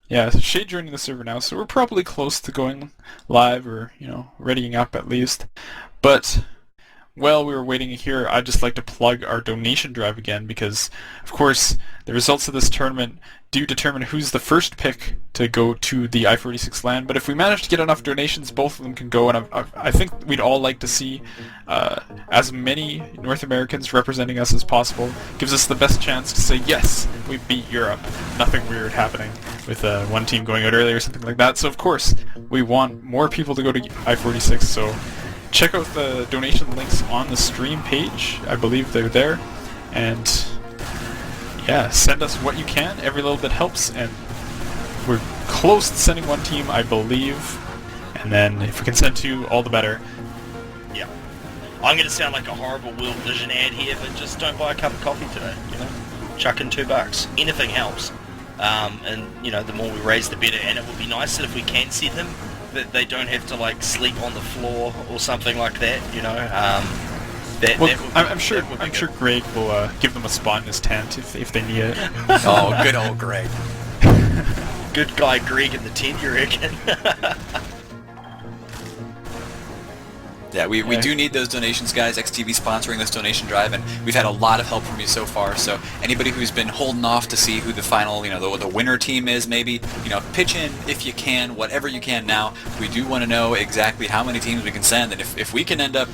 Yeah, so Shade joining the server now, so we're probably close to going live or, readying up at least. But while we were waiting here, I'd just like to plug our donation drive again because, of course, the results of this tournament do determine who's the first pick to go to the i46 LAN. But if we manage to get enough donations, both of them can go, and I think we'd all like to see as many North Americans representing us as possible. Gives us the best chance to say, yes, we beat Europe. Nothing weird happening with one team going out early or something like that. So, of course, we want more people to go to i46, so check out the donation links on the stream page. I believe they're there. And yeah, send us what you can. Every little bit helps, and we're close to sending one team, I believe. And then if we can send two, all the better. Yeah. I'm going to sound like a horrible World Vision ad here, but just don't buy a cup of coffee today, Chuck in $2. Anything helps. And, the more we raise, the better. And it would be nicer if we can see them, that they don't have to, sleep on the floor or something like that, I'm sure Greg will give them a spot in his tent if they need it. Oh, good old Greg. Good guy Greg in the tent, you reckon? Yeah, we do need those donations, guys. XTV sponsoring this donation drive, and we've had a lot of help from you so far. So anybody who's been holding off to see who the final, the winner team is, maybe, pitch in if you can, whatever you can now. We do want to know exactly how many teams we can send, and if we can end up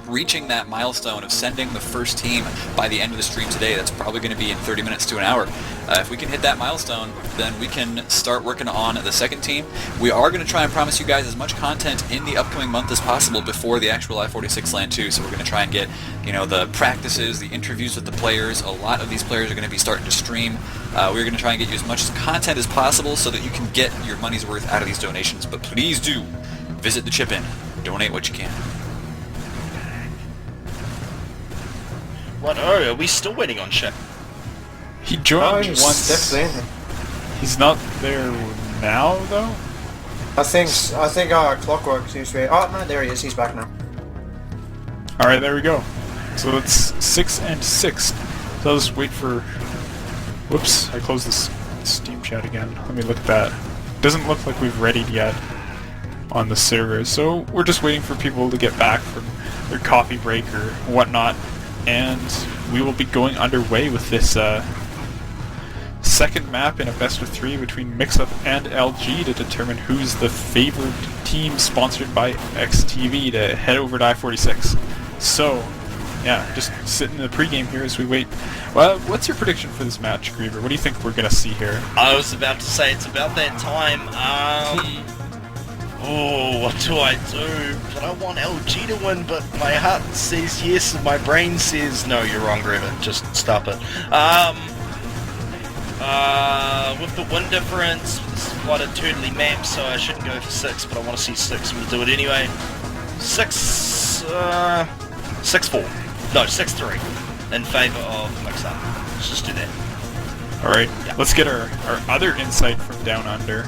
reaching that milestone of sending the first team by the end of the stream today, that's probably going to be in 30 minutes to an hour. If we can hit that milestone, then we can start working on the second team. We are going to try and promise you guys as much content in the upcoming month as possible before the actual i46 LAN 2, so we're going to try and get, the practices, the interviews with the players. A lot of these players are going to be starting to stream. We're going to try and get you as much content as possible so that you can get your money's worth out of these donations, but please do visit the chip-in. Donate what you can. What? Oh, are we still waiting on shit? He joined he's once. definitely in. He's not there now, though? I think Clockwork seems to be... Oh, no, there he is. He's back now. Alright, there we go. So it's 6 and 6. So I'll just wait for... Whoops, I closed this Steam chat again. Let me look at that. Doesn't look like we've readied yet on the server, so we're just waiting for people to get back from their coffee break or whatnot, and we will be going underway with this second map in a best of 3 between MixUp and LG to determine who's the favored team sponsored by XTV to head over to I-46. So, yeah, just sitting in the pregame here as we wait. Well, what's your prediction for this match, Griever? What do you think we're going to see here? I was about to say it's about that time. What do I do? But I want LG to win, but my heart says yes and my brain says no. You're wrong, Griever. Just stop it. With the win difference, this is quite a turtly map, so I shouldn't go for 6, but I want to see 6, we'll do it anyway. 6-4. No, 6-3. In favour of MixUp. Let's just do that. Alright, Yeah. Let's get our other insight from Down Under.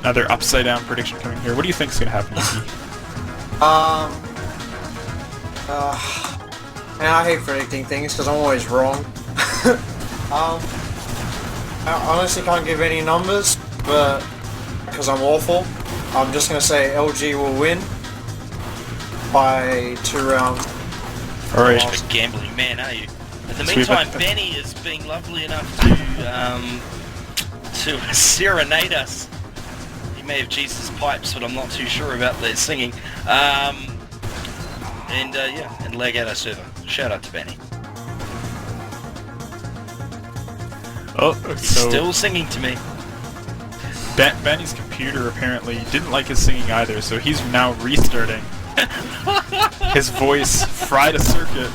Another upside down prediction coming here. What do you think is going to happen, Yuki? Man, I hate predicting things because I'm always wrong. I honestly can't give any numbers, but because I'm awful, I'm just going to say LG will win by 2 rounds. Alright. You're a gambling man, are you? In the Sweet. meantime, Benny is being lovely enough to serenade us. He may have Jesus pipes, but I'm not too sure about that singing. And leg out our server. Shout out to Benny. Oh, He's so still singing to me. Benny's computer apparently didn't like his singing either, so he's now restarting. His voice fried a circuit.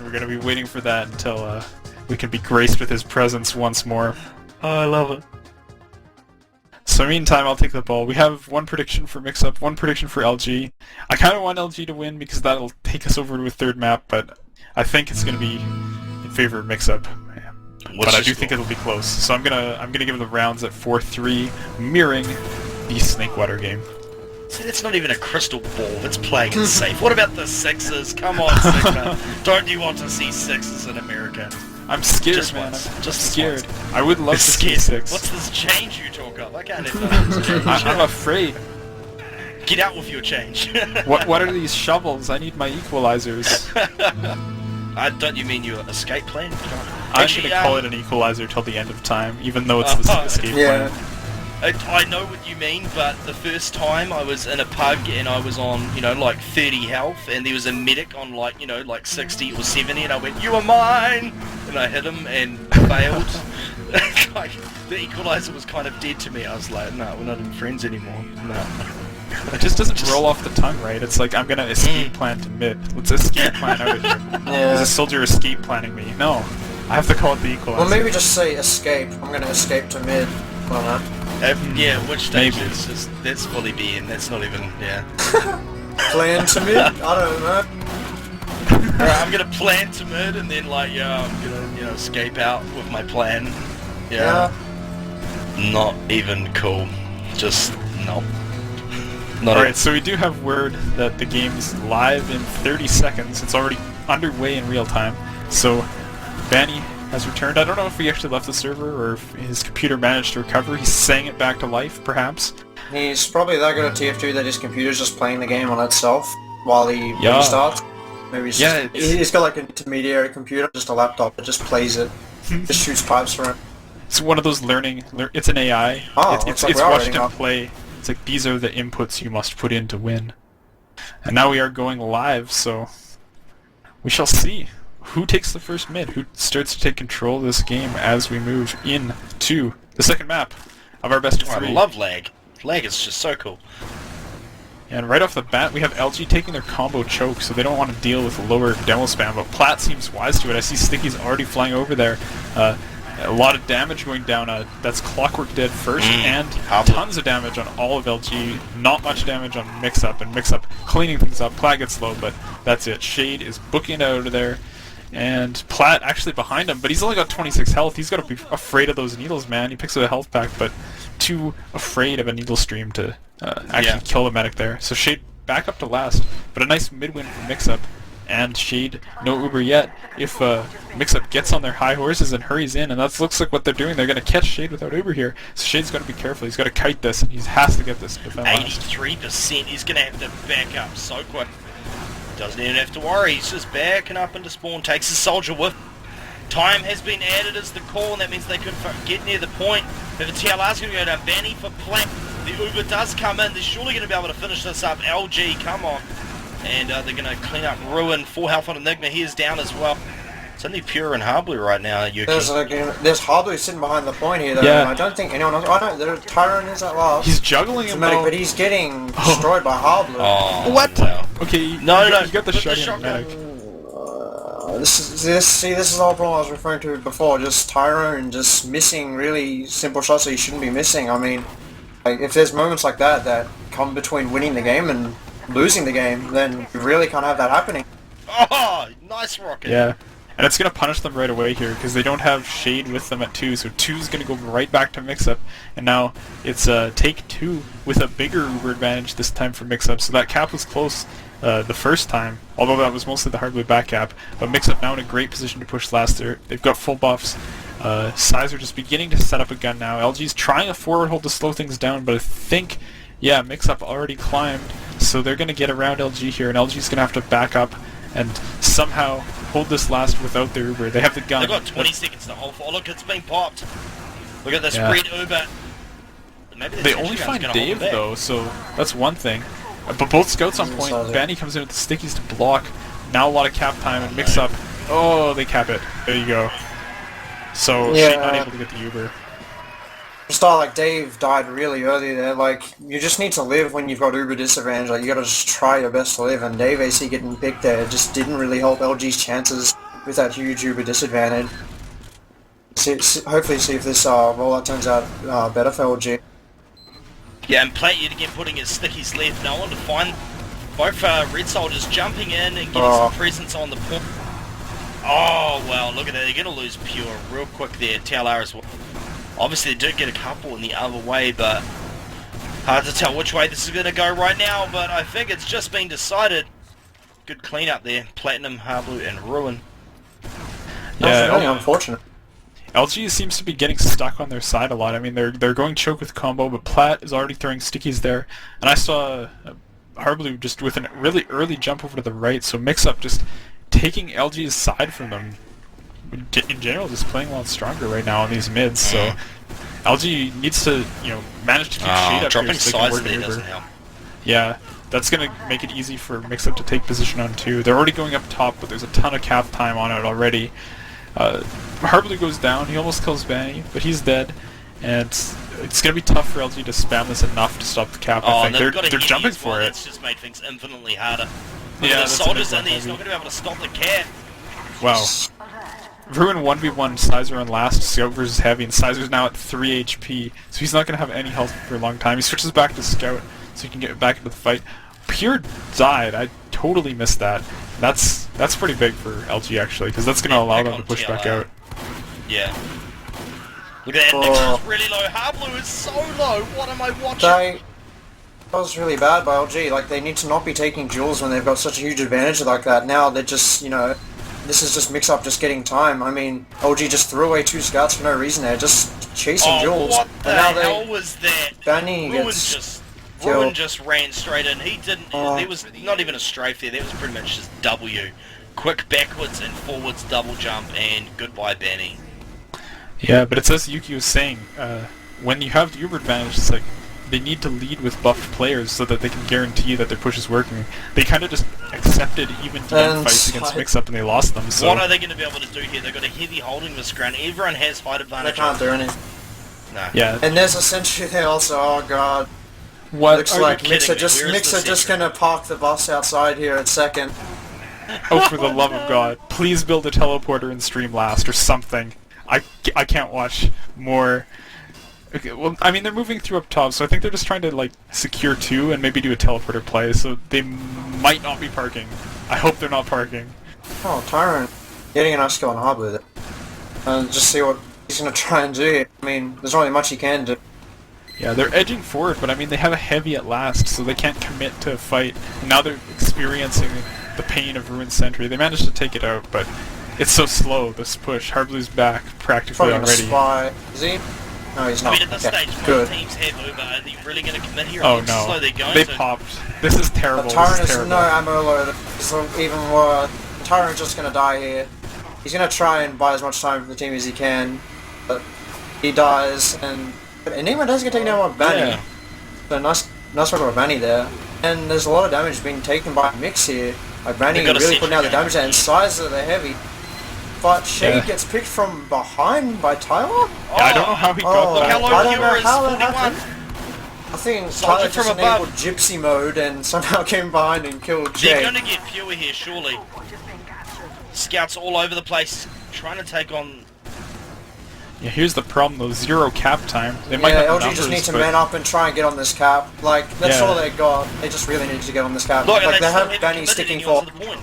We're gonna be waiting for that until we can be graced with his presence once more. Oh, I love it. So meantime, I'll take the ball. We have one prediction for MixUp, one prediction for LG. I kind of want LG to win because that'll take us over to a third map, but I think it's going to be in favor of MixUp. But I do think it'll be close. So I'm gonna give the rounds at 4-3, mirroring the Snakewater game. See, that's not even a crystal ball. That's playing it safe. What about the 6s? Come on, Sigma. Don't you want to see 6s in America? I'm scared, Just man. once. I'm Just scared. once. I would love to see Scared. 6. What's this change you talk of? I can't have I'm afraid. Get out with your change. What are these shovels? I need my equalizers. Don't you mean your escape plan? I'm gonna call it an equalizer till the end of time, even though it's the escape Yeah. plan. I know what you mean, but the first time I was in a pug and I was on, like 30 health, and there was a medic on like 60 or 70, and I went, "You are mine!" and I hit him and failed. Like, the equalizer was kind of dead to me. I was like, no, we're not even friends anymore. No. It just doesn't roll off the tongue right. It's like, I'm gonna escape plan to mid. Let's escape plan out of here. Yeah. Is a soldier escape planning me? No. I have to call it the equalizer. Well, maybe just say escape. I'm gonna escape to mid. I don't know. Yeah, which stage Maybe. that's fully BN. That's not even, yeah. Plan to mid? I don't know. Alright, I'm gonna plan to mid and then I'm gonna, escape out with my plan. Yeah. Not even cool. Just, no. Not Alright, so we do have word that the game's live in 30 seconds. It's already underway in real time. So, Vanny has returned. I don't know if he actually left the server or if his computer managed to recover. He's saying it back to life, perhaps. He's probably that good at TF2 that his computer's just playing the game on itself while he Yeah. restarts. Maybe Yeah, he's got like an intermediary computer, just a laptop that just plays it. Just shoots pipes from it. It's one of those it's an AI. Oh, it's looks like it's we're watched already him up. play. It's like, these are the inputs you must put in to win. And now we are going live, so we shall see who takes the first mid, who starts to take control of this game as we move into the second map of our best of I 3. love lag. Lag is just so cool. And right off the bat, we have LG taking their combo choke, so they don't want to deal with lower demo spam, but Platt seems wise to it. I see Sticky's already flying over there. A lot of damage going down. That's Clockwork dead first, and tons of damage on all of LG. Not much damage on MixUp, and MixUp cleaning things up. Platt gets low, but that's it. Shade is booking it out of there. And Platt actually behind him, but he's only got 26 health. He's got to be afraid of those needles, man. He picks up a health pack, but too afraid of a needle stream to actually kill the medic there. So Shade back up to last, but a nice mid-win from MixUp. And Shade, no Uber yet. If MixUp gets on their high horses and hurries in, and that looks like what they're doing, they're going to catch Shade without Uber here. So Shade's got to be careful. He's got to kite this, and he has to get this. 83%. He's going to have to back up so quick. Doesn't even have to worry. He's just backing up into spawn. Takes his soldier with. Time has been added as the call, and that means they could get near the point. If the TLR's going to go down, Vanny for Platt. The Uber does come in. They're surely going to be able to finish this up. LG, come on. And they're going to clean up Ruin. 4 health on Enigma. He is down as well. It's only Pure and Harblu right now, Yuki. There's Harblu sitting behind the point here, though. Yeah. And I don't think anyone else... Oh, no, Tyrone is at last. He's juggling him, Medic, though. but he's getting destroyed by Harblu. Oh, What? wow. Okay, No, you no, got, you got the put the shot in shotgun. medic. This is the whole problem I was referring to before. Just Tyrone just missing really simple shots that he shouldn't be missing. I mean, like, if there's moments like that that come between winning the game and losing the game, then you really can't have that happening. Oh, nice rocket. Yeah. And it's going to punish them right away here, because they don't have Shade with them at 2, so 2's going to go right back to MixUp, and now it's take 2 with a bigger Uber advantage this time for MixUp, so that cap was close the first time, although that was mostly the Hardblue back cap, but MixUp now in a great position to push last there. They've got full buffs. Sizer just beginning to set up a gun now. LG's trying a forward hold to slow things down, but I think, yeah, MixUp already climbed, so they're going to get around LG here, and LG's going to have to back up and somehow hold this last without their Uber. They have the gun. They've got 20 seconds to hold for. Oh, look, it's being popped. Look at this Yeah. red Uber. Maybe They only find Dave, though, so that's one thing. But both scouts on point. Vanny comes in with the stickies to block. Now a lot of cap time and MixUp. Oh, they cap it. There you go. So Yeah. Shane not able to get the Uber. Style like Dave died really early there. Like, you just need to live when you've got Uber disadvantage. Like, you gotta just try your best to live. And Dave AC getting picked there just didn't really help LG's chances with that huge Uber disadvantage. Hopefully see if this rollout turns out better for LG. Yeah, and Platt yet again putting his stickies left. No one to find. Both red soldiers jumping in and getting some presence on the point. Oh, well, look at that. They're going to lose Pure real quick there. TLR as well. Obviously, they did get a couple in the other way, but hard to tell which way this is going to go right now, but I think it's just been decided. Good cleanup there. Platinum, Harblu, and Ruin. That's really Yeah, unfortunate. LG seems to be getting stuck on their side a lot. I mean, they're going choke with combo, but Platt is already throwing stickies there, and I saw Harblue just with a really early jump over to the right. So MixUp just taking LG's side from them. In general, just playing a lot stronger right now on these mids. So LG needs to manage to keep shade up dropping here so they can sides work there an doesn't Uber. help. Yeah, that's gonna make it easy for MixUp to take position on 2. They're already going up top, but there's a ton of cap time on it already. Harblue goes down, he almost kills Banny, but he's dead, and it's going to be tough for LG to spam this enough to stop the cap, I think. They're jumping for it. That's just made things infinitely harder. Yeah, the soldiers in there, he's not going to be able to stop the cap. Wow. Ruin 1v1 Sizer on last, Scout versus Heavy, and Sizer's now at 3 HP, so he's not going to have any health for a long time. He switches back to Scout so he can get back into the fight. Pure died, I totally missed that. That's pretty big for LG actually, because that's going to allow them to push back out. Yeah. Look at that, Nix is really low. Harblue is so low. What am I watching? That was really bad by LG. Like, they need to not be taking duels when they've got such a huge advantage like that. Now they're just, this is just MixUp just getting time. I mean, LG just threw away 2 scouts for no reason there, just chasing duels. What the and now hell was that? Banny Ruin just ran straight in. He didn't. There was not even a strafe there. That was pretty much just W. Quick backwards and forwards double jump and goodbye Banny. Yeah, but it's as Yuki was saying, when you have the Uber advantage, it's like they need to lead with buffed players so that they can guarantee that their push is working. They kind of just accepted even fights against MixUp and they lost them. So what are they going to be able to do here? They've got a heavy holding this ground. Everyone has fight advantage. They can't do anything. No. Yeah. And there's a sentry there also. Oh god. What? Looks like kidding Mixer me? just gonna park the bus outside here at second. Oh, for the love of God. Please build a teleporter and stream last or something. I can't watch more. Okay, well, I mean, they're moving through up top, so I think they're just trying to, like, secure 2 and maybe do a teleporter play, so they might not be parking. I hope they're not parking. Oh, Tyrant getting a nice kill on hard with it. And just see what he's gonna try and do here. I mean, there's not really much he can do. Yeah, they're edging forward, but I mean, they have a heavy at last, so they can't commit to a fight. And now they're experiencing the pain of Ruined Sentry. They managed to take it out, but it's so slow, this push. Harblue's back practically Probably already. Spy. Is he? No, he's I not. mean, at this Okay, stage, good. most teams have Uber. Are they really going to commit here? Oh How slow no, they're going they to? popped. This is terrible. Tyrant This is is terrible. no ammo low. It's even worse. Tyrant's just gonna die here. He's gonna try and buy as much time for the team as he can, but he dies, and Enigma does get taken out by Banny. Yeah. So nice work by Banny there. And there's a lot of damage being taken by Mix here. Like Banny They've got a really putting out the sentry damage there, and Sizer they're heavy. But Shade gets picked from behind by Tyler? Yeah, I don't know how he got Oh, Look that. how low I don't Hero know is, how that 41. happened. I think Soldier Tyler from just above. enabled Gypsy mode and somehow came behind and killed They're Jay. going to get fewer here, surely. Scouts all over the place, trying to take on... Yeah, here's the problem though, 0 cap time. They might Yeah, have the LG numbers, just needs to but man up and try and get on this cap. Like, that's Yeah. all they got. They just really need to get on this cap. Look, and Like, they they still have haven't Banny committed sticking anyone for... to the point.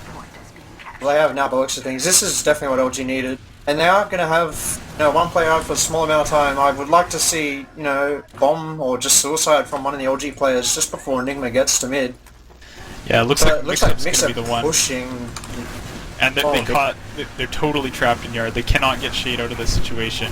They have now by the looks of things. This is definitely what LG needed. And they are going to have, one player out for a small amount of time. I would like to see, bomb or just suicide from one of the LG players just before Enigma gets to mid. yeah, it looks But like it looks like MixUp's gonna be MixUp the one. pushing. And they're totally trapped in yard. They cannot get Shade out of this situation.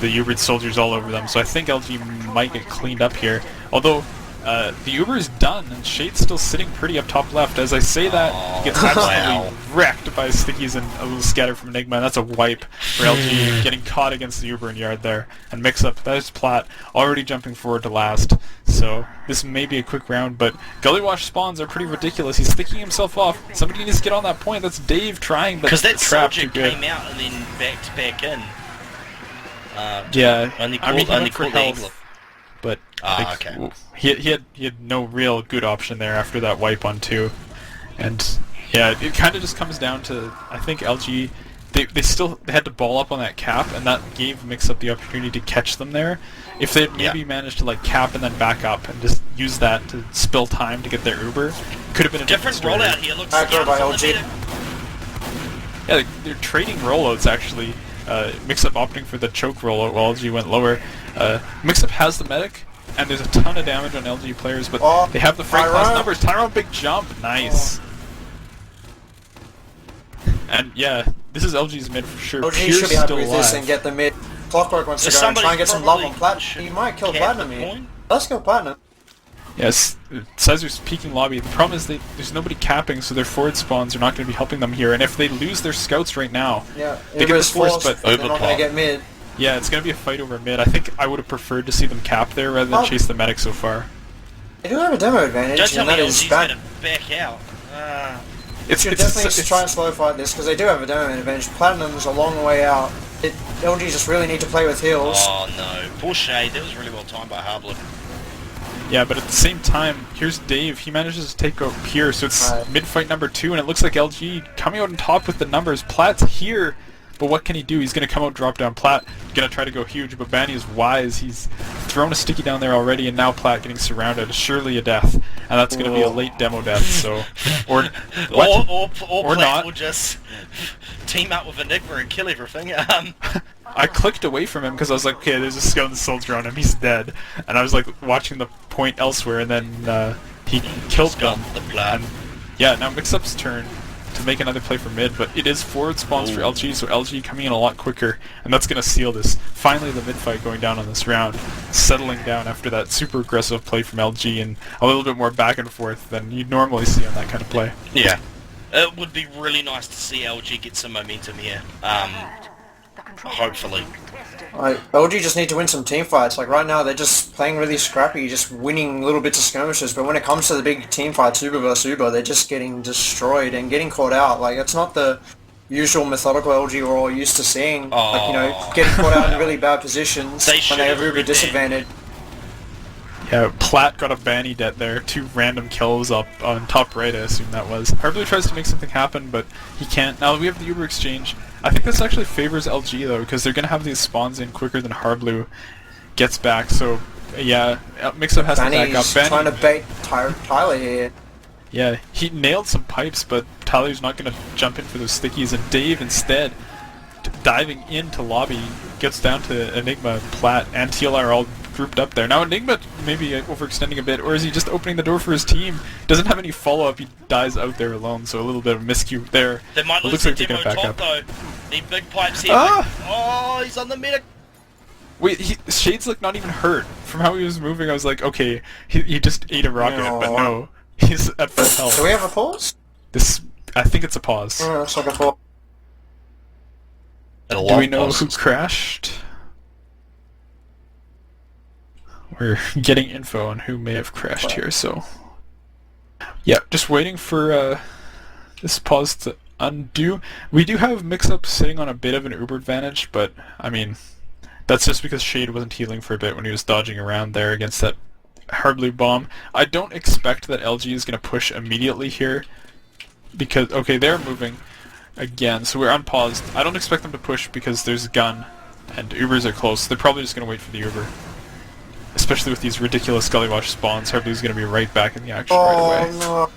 The Ubered soldiers all over them, so I think LG might get cleaned up here. Although, the Uber is done, and Shade's still sitting pretty up top left. As I say that, he gets absolutely wrecked by stickies and a little scatter from Enigma, and that's a wipe for LG, getting caught against the Uber in yard there. And MixUp, that is Platt, already jumping forward to last. So, this may be a quick round, but Gullywash spawns are pretty ridiculous. He's sticking himself off. Somebody needs to get on that point. That's Dave trying, but Because that the trap soldier too good. came out and then backed back in. Yeah, Only I mean, called, he went for the health, Eagle. but Okay. he had no real good option there after that wipe on 2, and yeah, it kind of just comes down to, I think LG they had to ball up on that cap, and that gave MixUp the opportunity to catch them there. If they had maybe managed to like cap and then back up and just use that to spill time to get their Uber, could have been a Different story. rollout here. Looks Aggro by scouts on the LG. medic. Yeah, they're trading rollouts actually. MixUp opting for the choke rollout while LG went lower. MixUp has the medic, and there's a ton of damage on LG players, but they have the frame class Tyrone. numbers. Tyrone, big jump, nice. And yeah, This is LG's mid for sure. LG Pierce should be happy still with this alive. and get the mid. Clockwork wants to So go and try and get some love on somebody's Platinum. probably He might kill cap Platinum the here. point. Let's kill Platinum. Yes, Caesar's peeking lobby. The problem is there's nobody capping, so their forward spawns are not going to be helping them here. And if they lose their scouts right now, Yeah, they get the force, but they're not going to get mid. yeah, it's going to be a fight over mid. I think I would have preferred to see them cap there rather than chase the medic so far. They do have a demo advantage, Don't tell and me that is LG's bad. going to back out. It's Should definitely try and slow fight this because they do have a demo advantage. Platinum's a long way out. LG just really need to play with heals. Oh no, poor Shade. That was really well timed by Harbler. Yeah, but at the same time, here's Dave. He manages to take out Pierce, so it's Right. mid-fight number 2, and it looks like LG coming out on top with the numbers. Platt's here, but what can he do? He's going to come out, drop down Platt, going to try to go huge, but Banny is wise. He's thrown a sticky down there already, and now Platt getting surrounded. Surely a death, and that's going to be a late demo death, so... Or what? Or Or Platt not. will just team up with Enigma and kill everything. I clicked away from him because I was like, okay, there's a skeleton soldier on him, he's dead. And I was like watching the point elsewhere, and then he killed them. the Platt. And yeah, now MixUp's turn to make another play for mid, but it is forward spawns for LG, so LG coming in a lot quicker, and that's going to seal this. Finally the mid fight going down on this round, settling down after that super aggressive play from LG, and a little bit more back and forth than you'd normally see on that kind of play. Yeah. It would be really nice to see LG get some momentum here. Hopefully. LG just need to win some team fights. Like right now, they're just playing really scrappy, just winning little bits of skirmishes. But when it comes to the big team fights, Uber versus Uber, they're just getting destroyed and getting caught out. Like it's not the usual methodical LG we're all used to seeing. Like getting caught out in really bad positions when they have Uber disadvantage. Yeah, Platt got a Banny debt there, 2 random kills up on top right, I assume that was. Harbler tries to make something happen, but he can't. Now that we have the Uber exchange, I think this actually favors LG though, because they're going to have these spawns in quicker than Harblu gets back, so yeah, MixUp has to back up. Banny's trying to bait Tyler here. Yeah, he nailed some pipes, but Tyler's not going to jump in for those stickies, and Dave instead, diving into lobby, gets down to Enigma, Platt, and TLR all grouped up there. Now Enigma maybe overextending a bit, or is he just opening the door for his team? Doesn't have any follow-up, he dies out there alone, so a little bit of miscue there. They might lose the demo top though. The big pipes here. Oh, he's on the medic. Wait, Shade's like not even hurt. From how he was moving, I was like, okay, he just ate a rocket, but no. He's at full health. Do we have a pause? I think it's a pause. Looks like a pause. Do we know who crashed? We're getting info on who may have crashed here, so... Yeah, just waiting for this pause to undo. We do have MixUp sitting on a bit of an Uber advantage, but, I mean, that's just because Shade wasn't healing for a bit when he was dodging around there against that Harblu bomb. I don't expect that LG is going to push immediately here, because, okay, they're moving again, so we're unpaused. I don't expect them to push because there's a gun, and Ubers are close. They're probably just going to wait for the Uber. Especially with these ridiculous Gullywash spawns, Harblu's going to be right back in the action right away. No.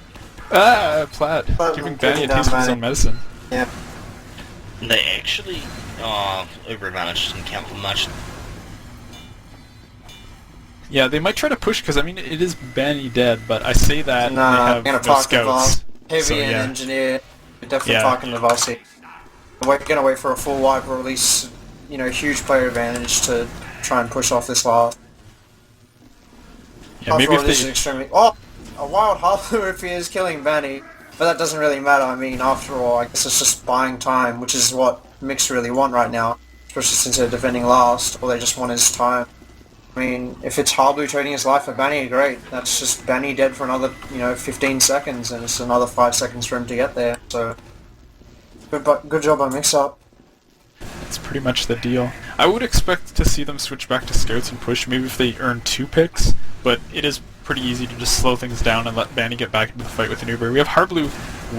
Ah, Platt, giving Banny a taste of his own medicine. Yeah. They actually... Oh, Uber advantage doesn't count for much. Yeah, they might try to push, because, I mean, it is Banny dead, but I say that Nah, they I'm have gonna no talk to scouts. Heavy So, and yeah. engineer. We're definitely Yeah. talking to Vasi. We're gonna wait for a full wipe or at least, huge player advantage to try and push off this last. Yeah, maybe if this is they... extremely... Oh! A wild Harper if he is killing Banny. But that doesn't really matter. I mean, after all, I guess it's just buying time, which is what Mix really want right now. Especially since they're defending last. All they just want is time. I mean, if it's Harblu trading his life for Banny, great. That's just Banny dead for another, 15 seconds, and it's another 5 seconds for him to get there. So, good job on MixUp. That's pretty much the deal. I would expect to see them switch back to scouts and push, maybe if they earn 2 picks, but it is pretty easy to just slow things down and let Banny get back into the fight with an Uber. We have Harblu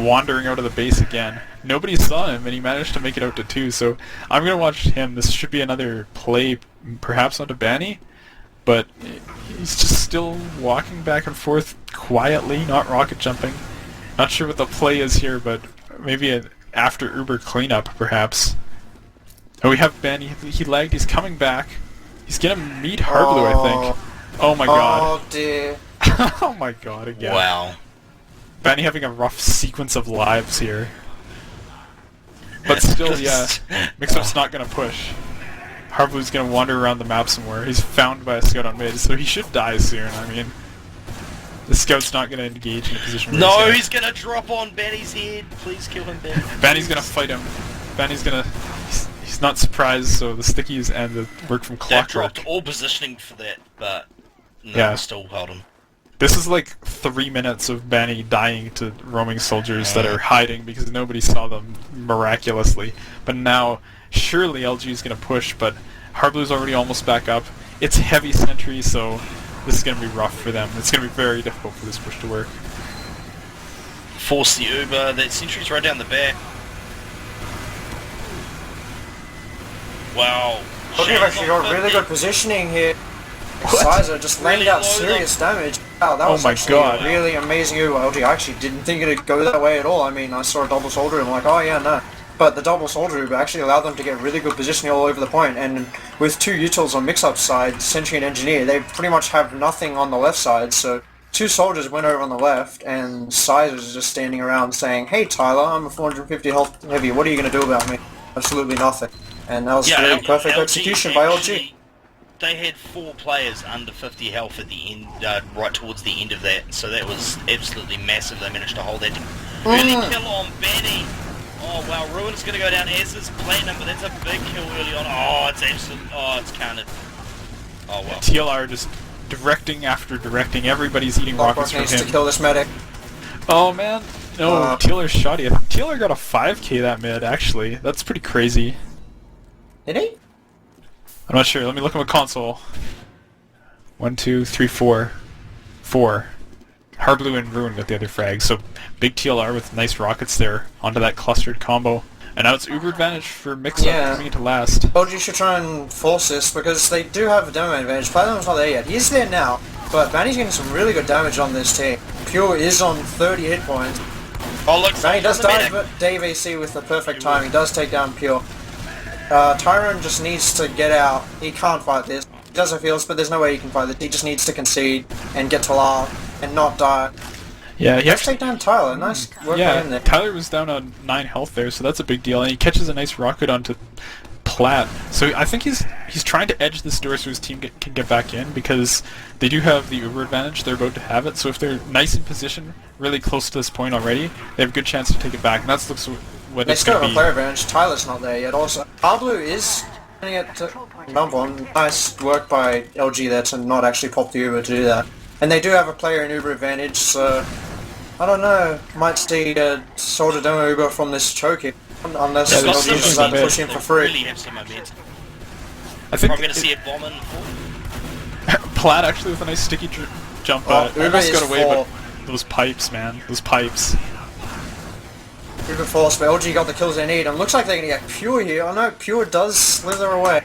wandering out of the base again. Nobody saw him, and he managed to make it out to 2, so I'm going to watch him. This should be another play, perhaps onto Banny, but he's just still walking back and forth quietly, not rocket jumping. Not sure what the play is here, but maybe an after Uber cleanup, perhaps. Oh, we have Banny. He lagged. He's coming back. He's going to meet Harblu, I think. Oh my god. Oh dear. Oh my god, again. Wow. Banny having a rough sequence of lives here. But still, yeah, MixUp's not gonna push. Harblue's gonna wander around the map somewhere. He's found by a scout on mid, so he should die soon. I mean, the scout's not gonna engage in a position where No, he's gonna drop on Benny's head. Please kill him, Ben. Benny's gonna fight him. Benny's gonna... He's not surprised, so the stickies and the work from They Clockwork. dropped all positioning for that, but no, Yeah. still held him. This is like 3 minutes of Benny dying to roaming soldiers that are hiding because nobody saw them miraculously. But now, surely LG is going to push, but Harblue's already almost back up. It's heavy sentry, so this is going to be rough for them. It's going to be very difficult for this push to work. Force the Uber. That sentry's right down the back. Wow. Look, you've actually got really good positioning here. Sizer just laying out serious damage. Wow, that was my actually God. a really amazing LG. I actually didn't think it'd go that way at all. I mean, I saw a double soldier and I'm like, oh yeah, no. But the double soldier actually allowed them to get really good positioning all over the point, and with 2 utils on MixUp's side, Sentry and Engineer, they pretty much have nothing on the left side, so 2 soldiers went over on the left, and Sizer's just standing around saying, hey Tyler, I'm a 450 health heavy, what are you going to do about me? Absolutely nothing. And that was really perfect execution by LG. They had 4 players under 50 health at the end, right towards the end of that, so that was absolutely massive. They managed to hold that. Early kill on Benny. Oh wow, Ruin's going to go down as is Platinum, but that's a big kill early on. Oh, it's absolute. Oh, it's counted. Oh well. TLR just directing after directing. Everybody's eating rockets from needs him. to kill this medic. Oh man, no, TLR's shoddy. I think TLR got a 5k that mid, actually. That's pretty crazy. Did he? I'm not sure. Let me look at my console. 1, 2, 3, 4. 4. Harblu and Ruin got the other frag, so big TLR with nice rockets there onto that clustered combo. And now it's Uber advantage for MixUp coming into last. LG should try and force this because they do have a demo advantage. Platinum's not there yet. He's there now, but Manny's getting some really good damage on this team. Pure is on 30 hit points. Oh look, Manny does die, but Dave AC with the perfect timing does take down Pure. Tyrone just needs to get out. He can't fight this. He does have heals, but there's no way he can fight this. He just needs to concede and get to La and not die. Yeah, he Let's actually... take down Tyler. Nice work by him there. Tyler was down on 9 health there, so that's a big deal. And he catches a nice rocket onto Platt. So I think he's trying to edge this door so his team can get back in, because they do have the Uber advantage. They're about to have it. So if they're nice in position, really close to this point already, they have a good chance to take it back. And that's looks what They it's still going have to a be. player advantage. Tyler's not there yet also. Blue is getting it to jump on. Nice work by LG there to not actually pop the Uber to do that. And they do have a player in Uber advantage, so I don't know. Might see a sort of demo Uber from this choke here. Unless Yeah, LG there's decide to some push him for Really free. have some momentum. I think Probably going to see it bombing. Platt actually with a nice sticky jump. Uber Almost is got away, but for those pipes, man. Those pipes. Uber force, but LG got the kills they need. And looks like they're going to get Pure here. I know Pure does slither away.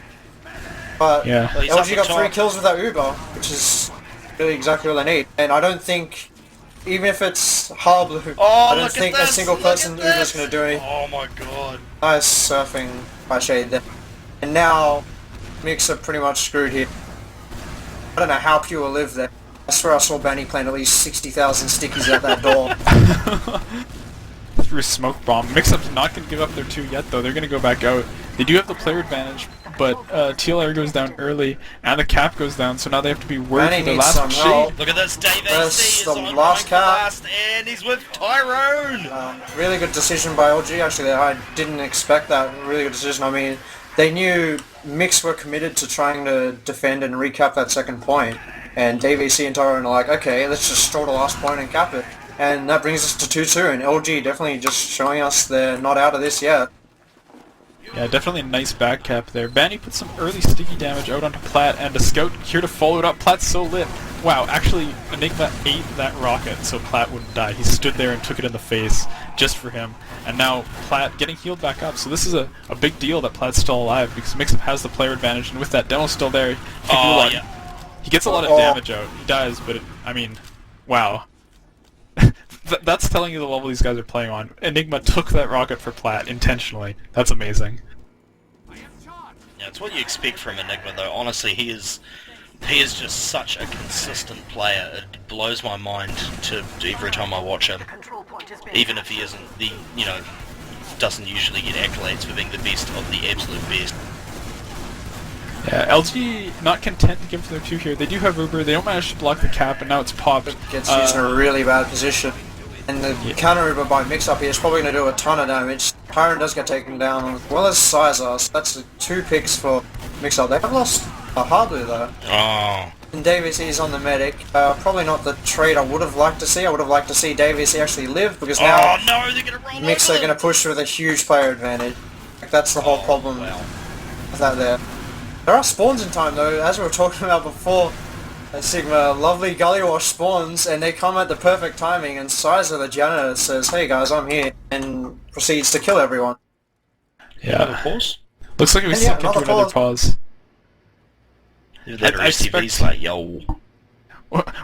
But Yeah. Well, he's up LG the got top. 3 kills with that Uber, which is really exactly what they need. And I don't think, even if it's Harblu, Oh, I don't look think at a this, single look person at Uber's this. going to do anything. Oh my god. Nice surfing by Shade there. And now, MixUp pretty much screwed here. I don't know how Pure lived there. I swear I saw Benny plant at least 60,000 stickies at that door. Through a smoke bomb. MixUp's not going to give up their 2 yet, though. They're going to go back out. They do have the player advantage, but TLR goes down early, and the cap goes down, so now they have to be worried Manny for their needs some last help. shade. Look at this, Dave That's AC is the on last going for cap. last, and he's with Tyrone! Really good decision by LG actually. I didn't expect that. Really good decision. I mean, they knew Mix were committed to trying to defend and recap that second point. And Dave AC and Tyrone are like, okay, let's just store the last point and cap it. And that brings us to 2-2, and LG definitely just showing us they're not out of this yet. Yeah, definitely a nice back cap there. Banny put some early sticky damage out onto Platt, and a scout here to follow it up. Platt's so lit. Wow, actually, Enigma ate that rocket so Platt wouldn't die. He stood there and took it in the face just for him. And now Platt getting healed back up. So this is a big deal that Platt's still alive, because MixUp has the player advantage, and with that demo still there, he can do a lot. He gets a lot of damage out. He dies, but I mean, wow. That's telling you the level these guys are playing on. Enigma took that rocket for Platt intentionally. That's amazing. Yeah, it's what you expect from Enigma, though. Honestly, he is just such a consistent player. It blows my mind to every time I watch him. Even if he isn't the doesn't usually get accolades for being the best of the absolute best. Yeah, LG not content to give their 2 here. They do have Uber, they don't manage to block the cap, and now it's popped. Gets used in a really bad position. And the counter Uber by MixUp here is probably going to do a ton of damage. Tyrant does get taken down, as well as Sizer, so that's 2 picks for MixUp. They have lost a hardware though. Oh. And Davies is on the medic. Probably not the trade I would have liked to see. I would have liked to see Davies actually live, because now no, they're going to roll Mix are going to push with a huge player advantage. Like, that's the whole problem with that there. There are spawns in time though, as we were talking about before. Sigma, lovely Gullywash spawns, and they come at the perfect timing, and Sizer, the janitor, says, "Hey guys, I'm here," and proceeds to kill everyone. Yeah. Pause? Looks like we sunk into another pause. That RCV's like, yo.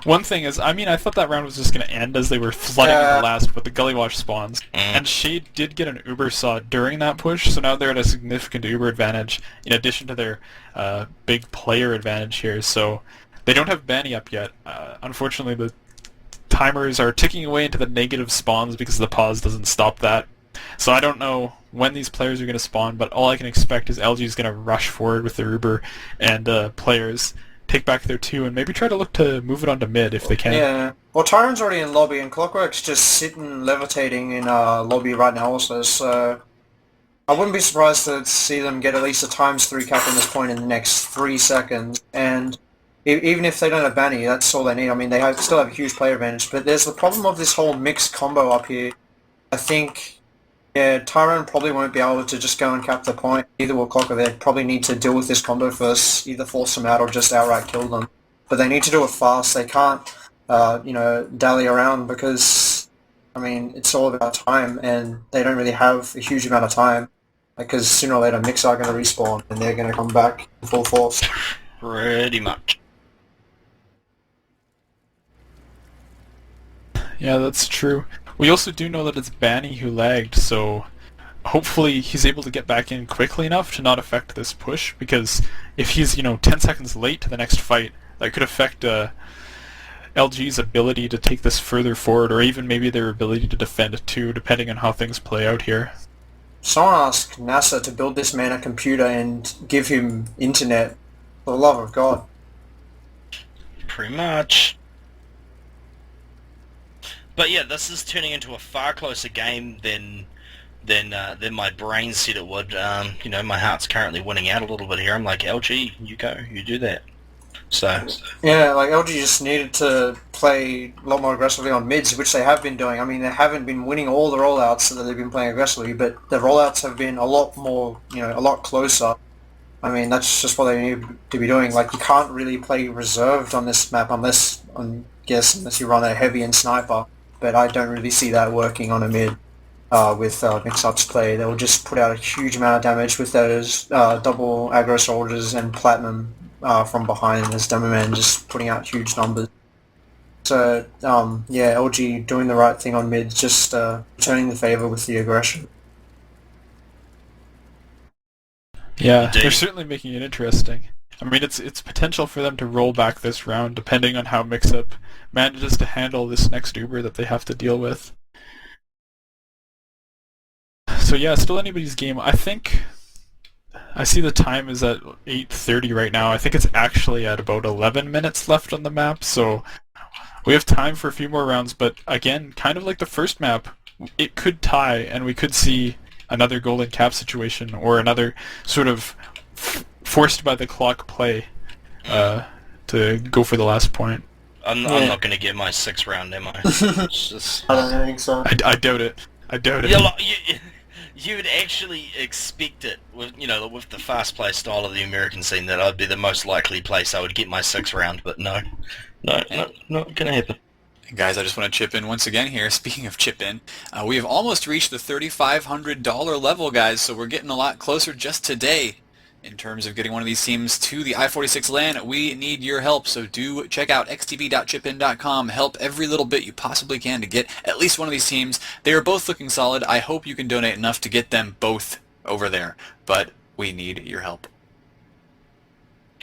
One thing is, I mean, I thought that round was just going to end as they were flooding in the last with the Gullywash spawns. And Shade did get an Uber saw during that push, so now they're at a significant Uber advantage, in addition to their big player advantage here. So they don't have Banny up yet. Unfortunately, the timers are ticking away into the negative spawns because the pause doesn't stop that. So I don't know when these players are going to spawn, but all I can expect is LG is going to rush forward with their Uber and players, take back their 2, and maybe try to look to move it onto mid if they can. Yeah. Well, Tyrant's already in lobby, and Clockwork's just sitting levitating in lobby right now also, so I wouldn't be surprised to see them get at least a ×3 cap on this point in the next 3 seconds. And even if they don't have Banny, that's all they need. I mean, they still have a huge player advantage, but there's the problem of this whole mixed combo up here. I think, yeah, Tyrant probably won't be able to just go and cap the point. Either will Clocker. They probably need to deal with this combo first, either force them out or just outright kill them. But they need to do it fast. They can't, dally around, because, I mean, it's all about time, and they don't really have a huge amount of time. Because sooner or later, Mix are going to respawn, and they're going to come back in full force. Pretty much. Yeah, that's true. We also do know that it's Banny who lagged, so hopefully he's able to get back in quickly enough to not affect this push, because if he's, 10 seconds late to the next fight, that could affect LG's ability to take this further forward, or even maybe their ability to defend too, depending on how things play out here. Someone asked NASA to build this man a computer and give him internet. For the love of God. Pretty much. But yeah, this is turning into a far closer game than my brain said it would. My heart's currently winning out a little bit here. I'm like, LG, you go, you do that. So yeah, like LG just needed to play a lot more aggressively on mids, which they have been doing. I mean, they haven't been winning all the rollouts so that they've been playing aggressively, but the rollouts have been a lot more, a lot closer. I mean, that's just what they need to be doing. Like, you can't really play reserved on this map unless you run a heavy and sniper. But I don't really see that working on a mid with Mix-Up's play. They'll just put out a huge amount of damage with those double aggro soldiers and platinum from behind as Demo Man just putting out huge numbers. So, yeah, LG doing the right thing on mid, just returning the favour with the aggression. Yeah, they're certainly making it interesting. I mean, it's potential for them to roll back this round, depending on how MixUp manages to handle this next Uber that they have to deal with. So yeah, still anybody's game. I think I see the time is at 8:30 right now. I think it's actually at about 11 minutes left on the map, so we have time for a few more rounds, but again, kind of like the first map, it could tie, and we could see another golden cap situation, or another sort of forced by the clock play to go for the last point. I'm not going to get my 6th round, am I? It's just... I don't think so. I doubt it. I doubt it. Yeah, you would actually expect it with the fast play style of the American scene that I'd be the most likely place I would get my 6th round, but no, not going to happen. Guys, I just want to chip in once again here. Speaking of chip in, we have almost reached the $3,500 level, guys, so we're getting a lot closer just today in terms of getting one of these teams to the i46 LAN. We need your help, so do check out xtv.chipin.com. Help every little bit you possibly can to get at least one of these teams. They are both looking solid. I hope you can donate enough to get them both over there, but we need your help.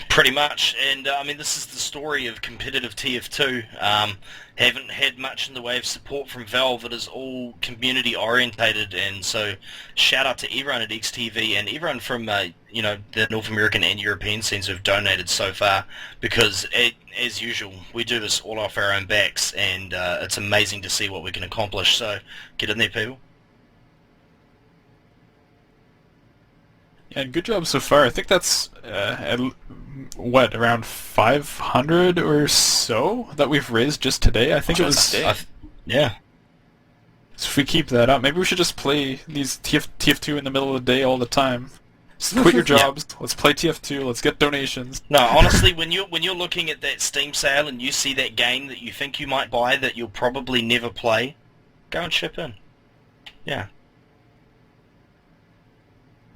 Pretty much, and I mean this is the story of competitive TF2. Haven't had much in the way of support from Valve. It is all community orientated, and so shout out to everyone at XTV and everyone from the North American and European scenes who've donated so far. Because as usual, we do this all off our own backs, and it's amazing to see what we can accomplish. So get in there, people. Yeah, and good job so far. I think that's around 500 or so that we've raised just today. I think it was. Yeah. So if we keep that up, maybe we should just play these TF2 in the middle of the day all the time. Just quit your jobs. Yeah. Let's play TF2. Let's get donations. No, honestly, when you're looking at that Steam sale and you see that game that you think you might buy that you'll probably never play, go and chip in. Yeah.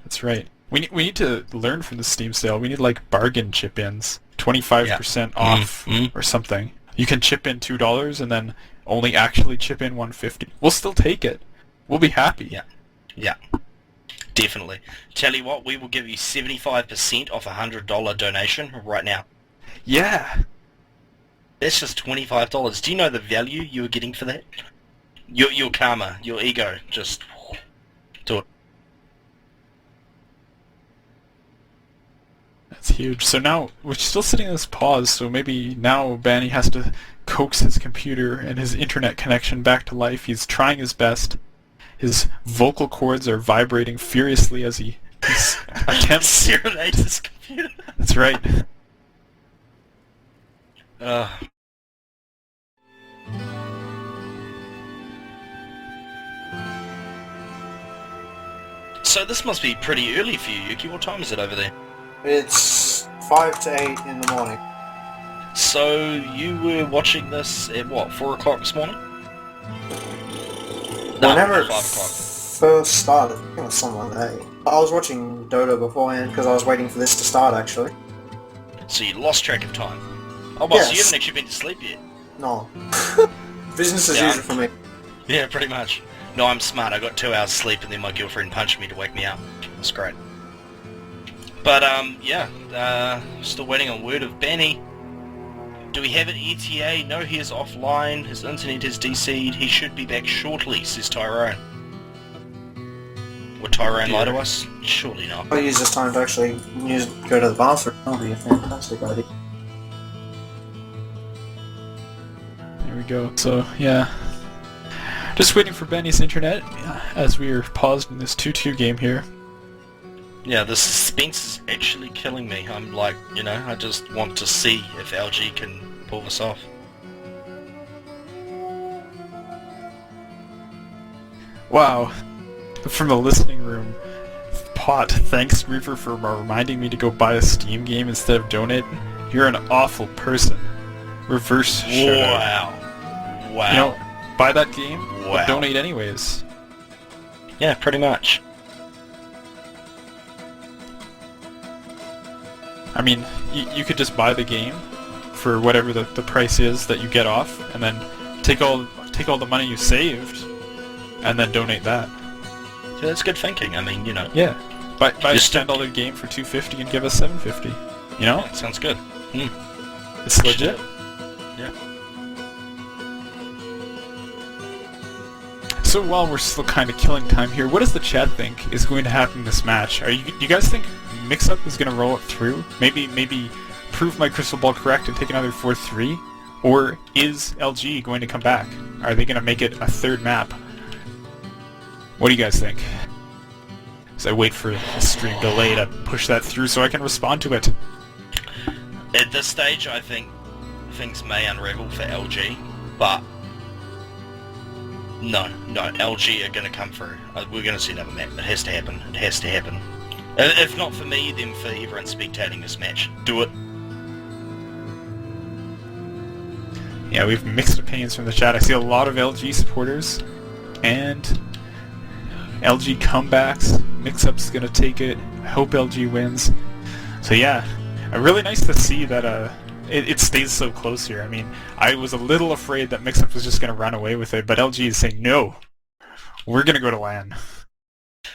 That's right. We need to learn from the Steam sale. We need like bargain chip-ins, 25% off or something. You can chip in $2 and then only actually chip in $1.50. We'll still take it. We'll be happy. Yeah, definitely. Tell you what, we will give you 75% off a $100 donation right now. Yeah. That's just $25. Do you know the value you were getting for that? Your karma, your ego, just do it. That's huge. So now, we're still sitting in this pause, so maybe now Banny has to coax his computer and his internet connection back to life. He's trying his best. His vocal cords are vibrating furiously as he attempts... serenade his computer. That's right. So this must be pretty early for you, Yuki. What time is it over there? It's 5 to 8 in the morning. So you were watching this at what, 4 o'clock this morning? Whenever it 5 o'clock. first started, I think it was something like that. I was watching Dota beforehand because I was waiting for this to start actually. So you lost track of time. Oh well, Yes. so you haven't actually been to sleep yet. No. Business as Yeah. usual for me. Yeah, pretty much. No, I'm smart. I got 2 hours sleep and then my girlfriend punched me to wake me up. That's great. But, still waiting on word of Banny. Do we have an ETA? No, he is offline. His internet has DC'd. He should be back shortly, says Tyrone. Would Tyrone lie to us? Surely not. I'll use this time to actually go to the bathroom. That'll be a fantastic idea. There we go. So, yeah. Just waiting for Benny's internet as we are paused in this 2-2 game here. Yeah, the suspense is actually killing me. I'm like, I just want to see if LG can pull this off. Wow. From the listening room, Pot, thanks Reaver for reminding me to go buy a Steam game instead of donating. You're an awful person. Reverse shout-out. Wow. Buy that game, Wow. but donate anyways. Yeah, pretty much. I mean, you could just buy the game for whatever the price is that you get off, and then take all the money you saved, and then donate that. So that's good thinking. I mean, Yeah. Buy a Just $10 game for $2.50 and give us $7.50. You know? Yeah, sounds good. It's legit. Yeah. So while we're still kind of killing time here, what does the chat think is going to happen in this match? Do you guys think MixUp is going to roll it through? Maybe prove my crystal ball correct and take another 4-3? Or is LG going to come back? Are they going to make it a third map? What do you guys think? As I wait for the stream delay to push that through so I can respond to it. At this stage, I think things may unravel for LG, but no, LG are going to come through. We're going to see another map. It has to happen. It has to happen. If not for me, then for everyone spectating this match. Do it. Yeah, we've mixed opinions from the chat. I see a lot of LG supporters, and LG comebacks. MixUp's gonna take it. I hope LG wins. So yeah, really nice to see that it stays so close here. I mean, I was a little afraid that MixUp was just gonna run away with it, but LG is saying no. We're gonna go to LAN.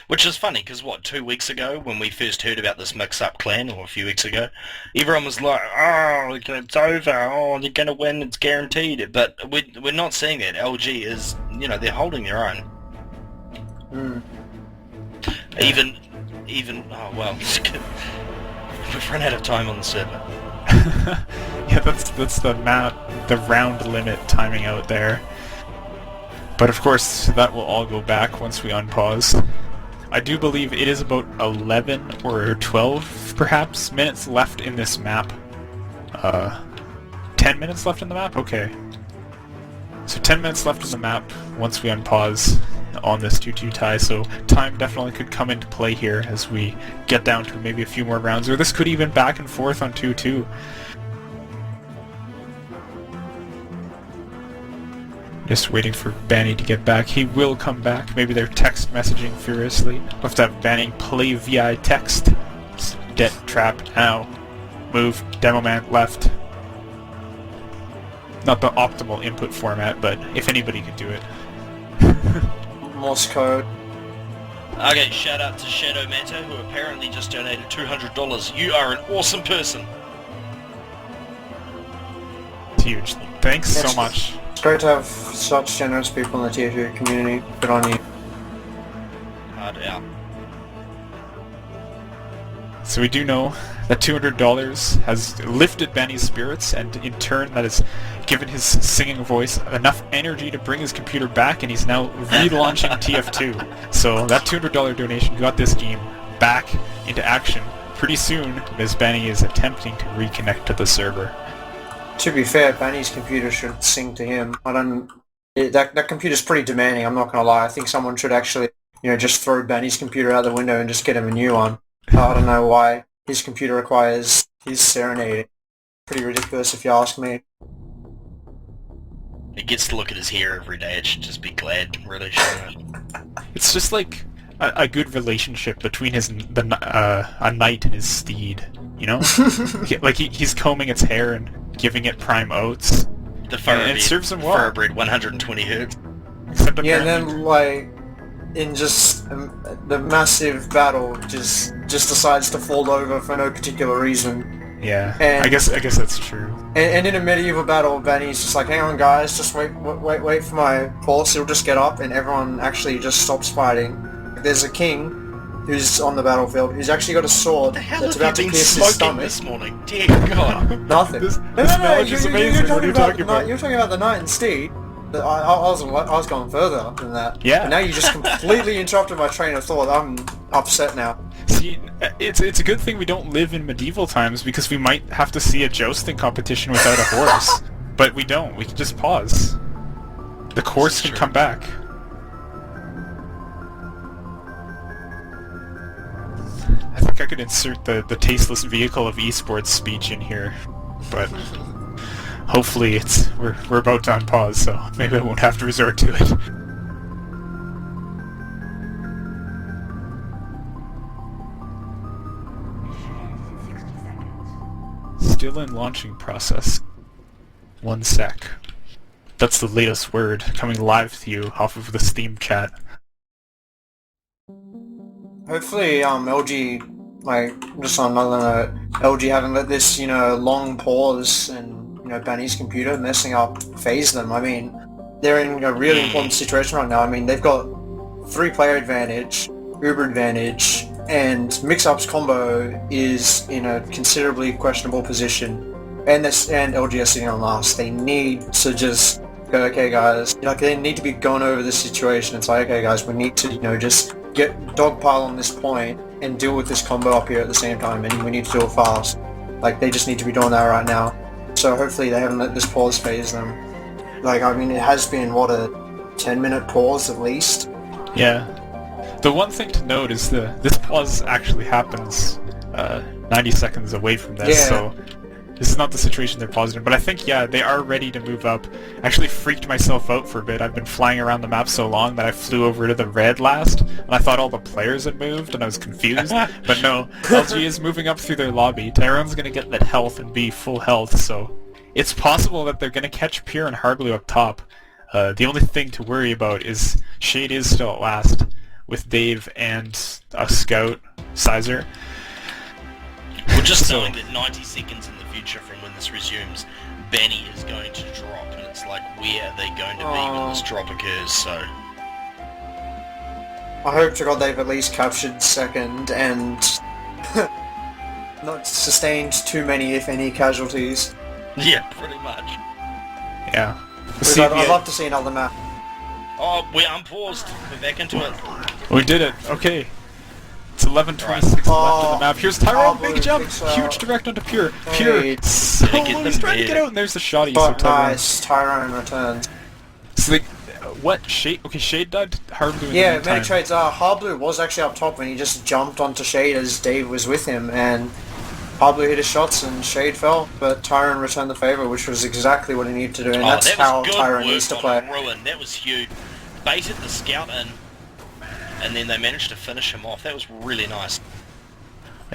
Which is funny, because what, 2 weeks ago, when we first heard about this mix-up clan, or a few weeks ago, everyone was like, oh, it's over, oh, they're going to win, it's guaranteed. But we're not seeing that. LG is, they're holding their own. Mm. Even, oh, well, we've run out of time on the server. Yeah, that's the round limit timing out there. But of course, that will all go back once we unpause. I do believe it is about 11 or 12, perhaps, minutes left in this map. 10 minutes left in the map? Okay. So 10 minutes left in the map once we unpause on this 2-2 tie, so time definitely could come into play here as we get down to maybe a few more rounds, or this could even back and forth on 2-2. Just waiting for Banny to get back. He will come back. Maybe they're text messaging furiously. We'll have to have Banny play via text. Det trap now. Move. Demo man left. Not the optimal input format, but if anybody could do it. Morse code. Okay, shout out to Shadow Matter, who apparently just donated $200. You are an awesome person. It's huge. Thanks Yes. so much. It's great to have such generous people in the Tier 2 community. Good on you. Hard out. So we do know that $200 has lifted Benny's spirits, and in turn that has given his singing voice enough energy to bring his computer back, and he's now relaunching TF2. So that $200 donation got this game back into action pretty soon, as Benny is attempting to reconnect to the server. To be fair, Benny's computer should sing to him. That computer's pretty demanding, I'm not gonna lie. I think someone should actually, just throw Benny's computer out the window and just get him a new one. I don't know why his computer requires his serenading. Pretty ridiculous if you ask me. He gets to look at his hair every day. It should just be glad, really, shouldn't it? It's just like a good relationship between a knight and his steed, Like he's combing its hair and giving it prime oats. The And it serves him well. Thoroughbred 120 hertz. Except Yeah, and apparently- then in just the massive battle, just decides to fall over for no particular reason. Yeah, And- I guess that's true. And in a medieval battle, Benny's just like, hang on guys, just wait for my horse, he'll just get up, and everyone actually just stops fighting. There's a king who's on the battlefield, who's actually got a sword The hell that's have about you to been pierce his smoking stomach. this morning? Dear God. Nothing. This No, knowledge is amazing. What are you talking about? You're talking about the knight and steed. I was going further than that. Yeah. But now you just completely interrupted my train of thought. I'm upset now. See, it's a good thing we don't live in medieval times, because we might have to see a jousting competition without a horse. But we don't. We can just pause. The course can come back. I think I could insert the tasteless vehicle of esports speech in here, but hopefully we're about to unpause, so maybe I won't have to resort to it. Still in launching process. 1 sec. That's the latest word coming live to you off of the Steam chat. Hopefully, LG, just on another note, LG haven't let this, long pause and, Benny's computer messing up phase them. I mean, they're in a really important situation right now. I mean, they've got 3-player advantage, Uber advantage, and MixUp's combo is in a considerably questionable position. And LG are sitting on last. They need to just go, okay guys, they need to be going over this situation. It's like, okay guys, we need to, just get dogpile on this point and deal with this combo up here at the same time, and we need to do it fast. They just need to be doing that right now. So hopefully they haven't let this pause phase them. It has been, what, a 10-minute pause at least? Yeah. The one thing to note is this pause actually happens 90 seconds away from this, Yeah. so this is not the situation they're pausing in. But I think, yeah, they are ready to move up. I actually freaked myself out for a bit. I've been flying around the map so long that I flew over to the red last, and I thought all the players had moved, and I was confused. But no, LG is moving up through their lobby. Tyrone's going to get that health and be full health, so it's possible that they're going to catch Pure and Harblue up top. The only thing to worry about is Shade is still at last, with Dave and a scout, Sizer. Well, just knowing that 90 seconds in the future from when this resumes, Benny is going to drop, and it's like, where are they going to be when this drop occurs, so... I hope to God they've at least captured second and not sustained too many, if any, casualties. Yeah, pretty much. Yeah. I'd love to see another map. Oh, we're unpaused. We're back into it. We did it. Okay. It's 11:26 left on the map. Here's Tyrone, big jump, huge direct onto Pure. Pure, so he's trying to get out, and there's the shotty. But so nice, Tyrone returns. So like, what? Shade? Okay, Shade died. Hard Blue. Yeah, medic trades. Hard Blue was actually up top, and he just jumped onto Shade as Dave was with him, and Hard Blue hit his shots, and Shade fell. But Tyrone returned the favor, which was exactly what he needed to do, and that's how Tyrone needs to play. Ruin. That was huge. Baited the scout in, and then they managed to finish him off. That was really nice.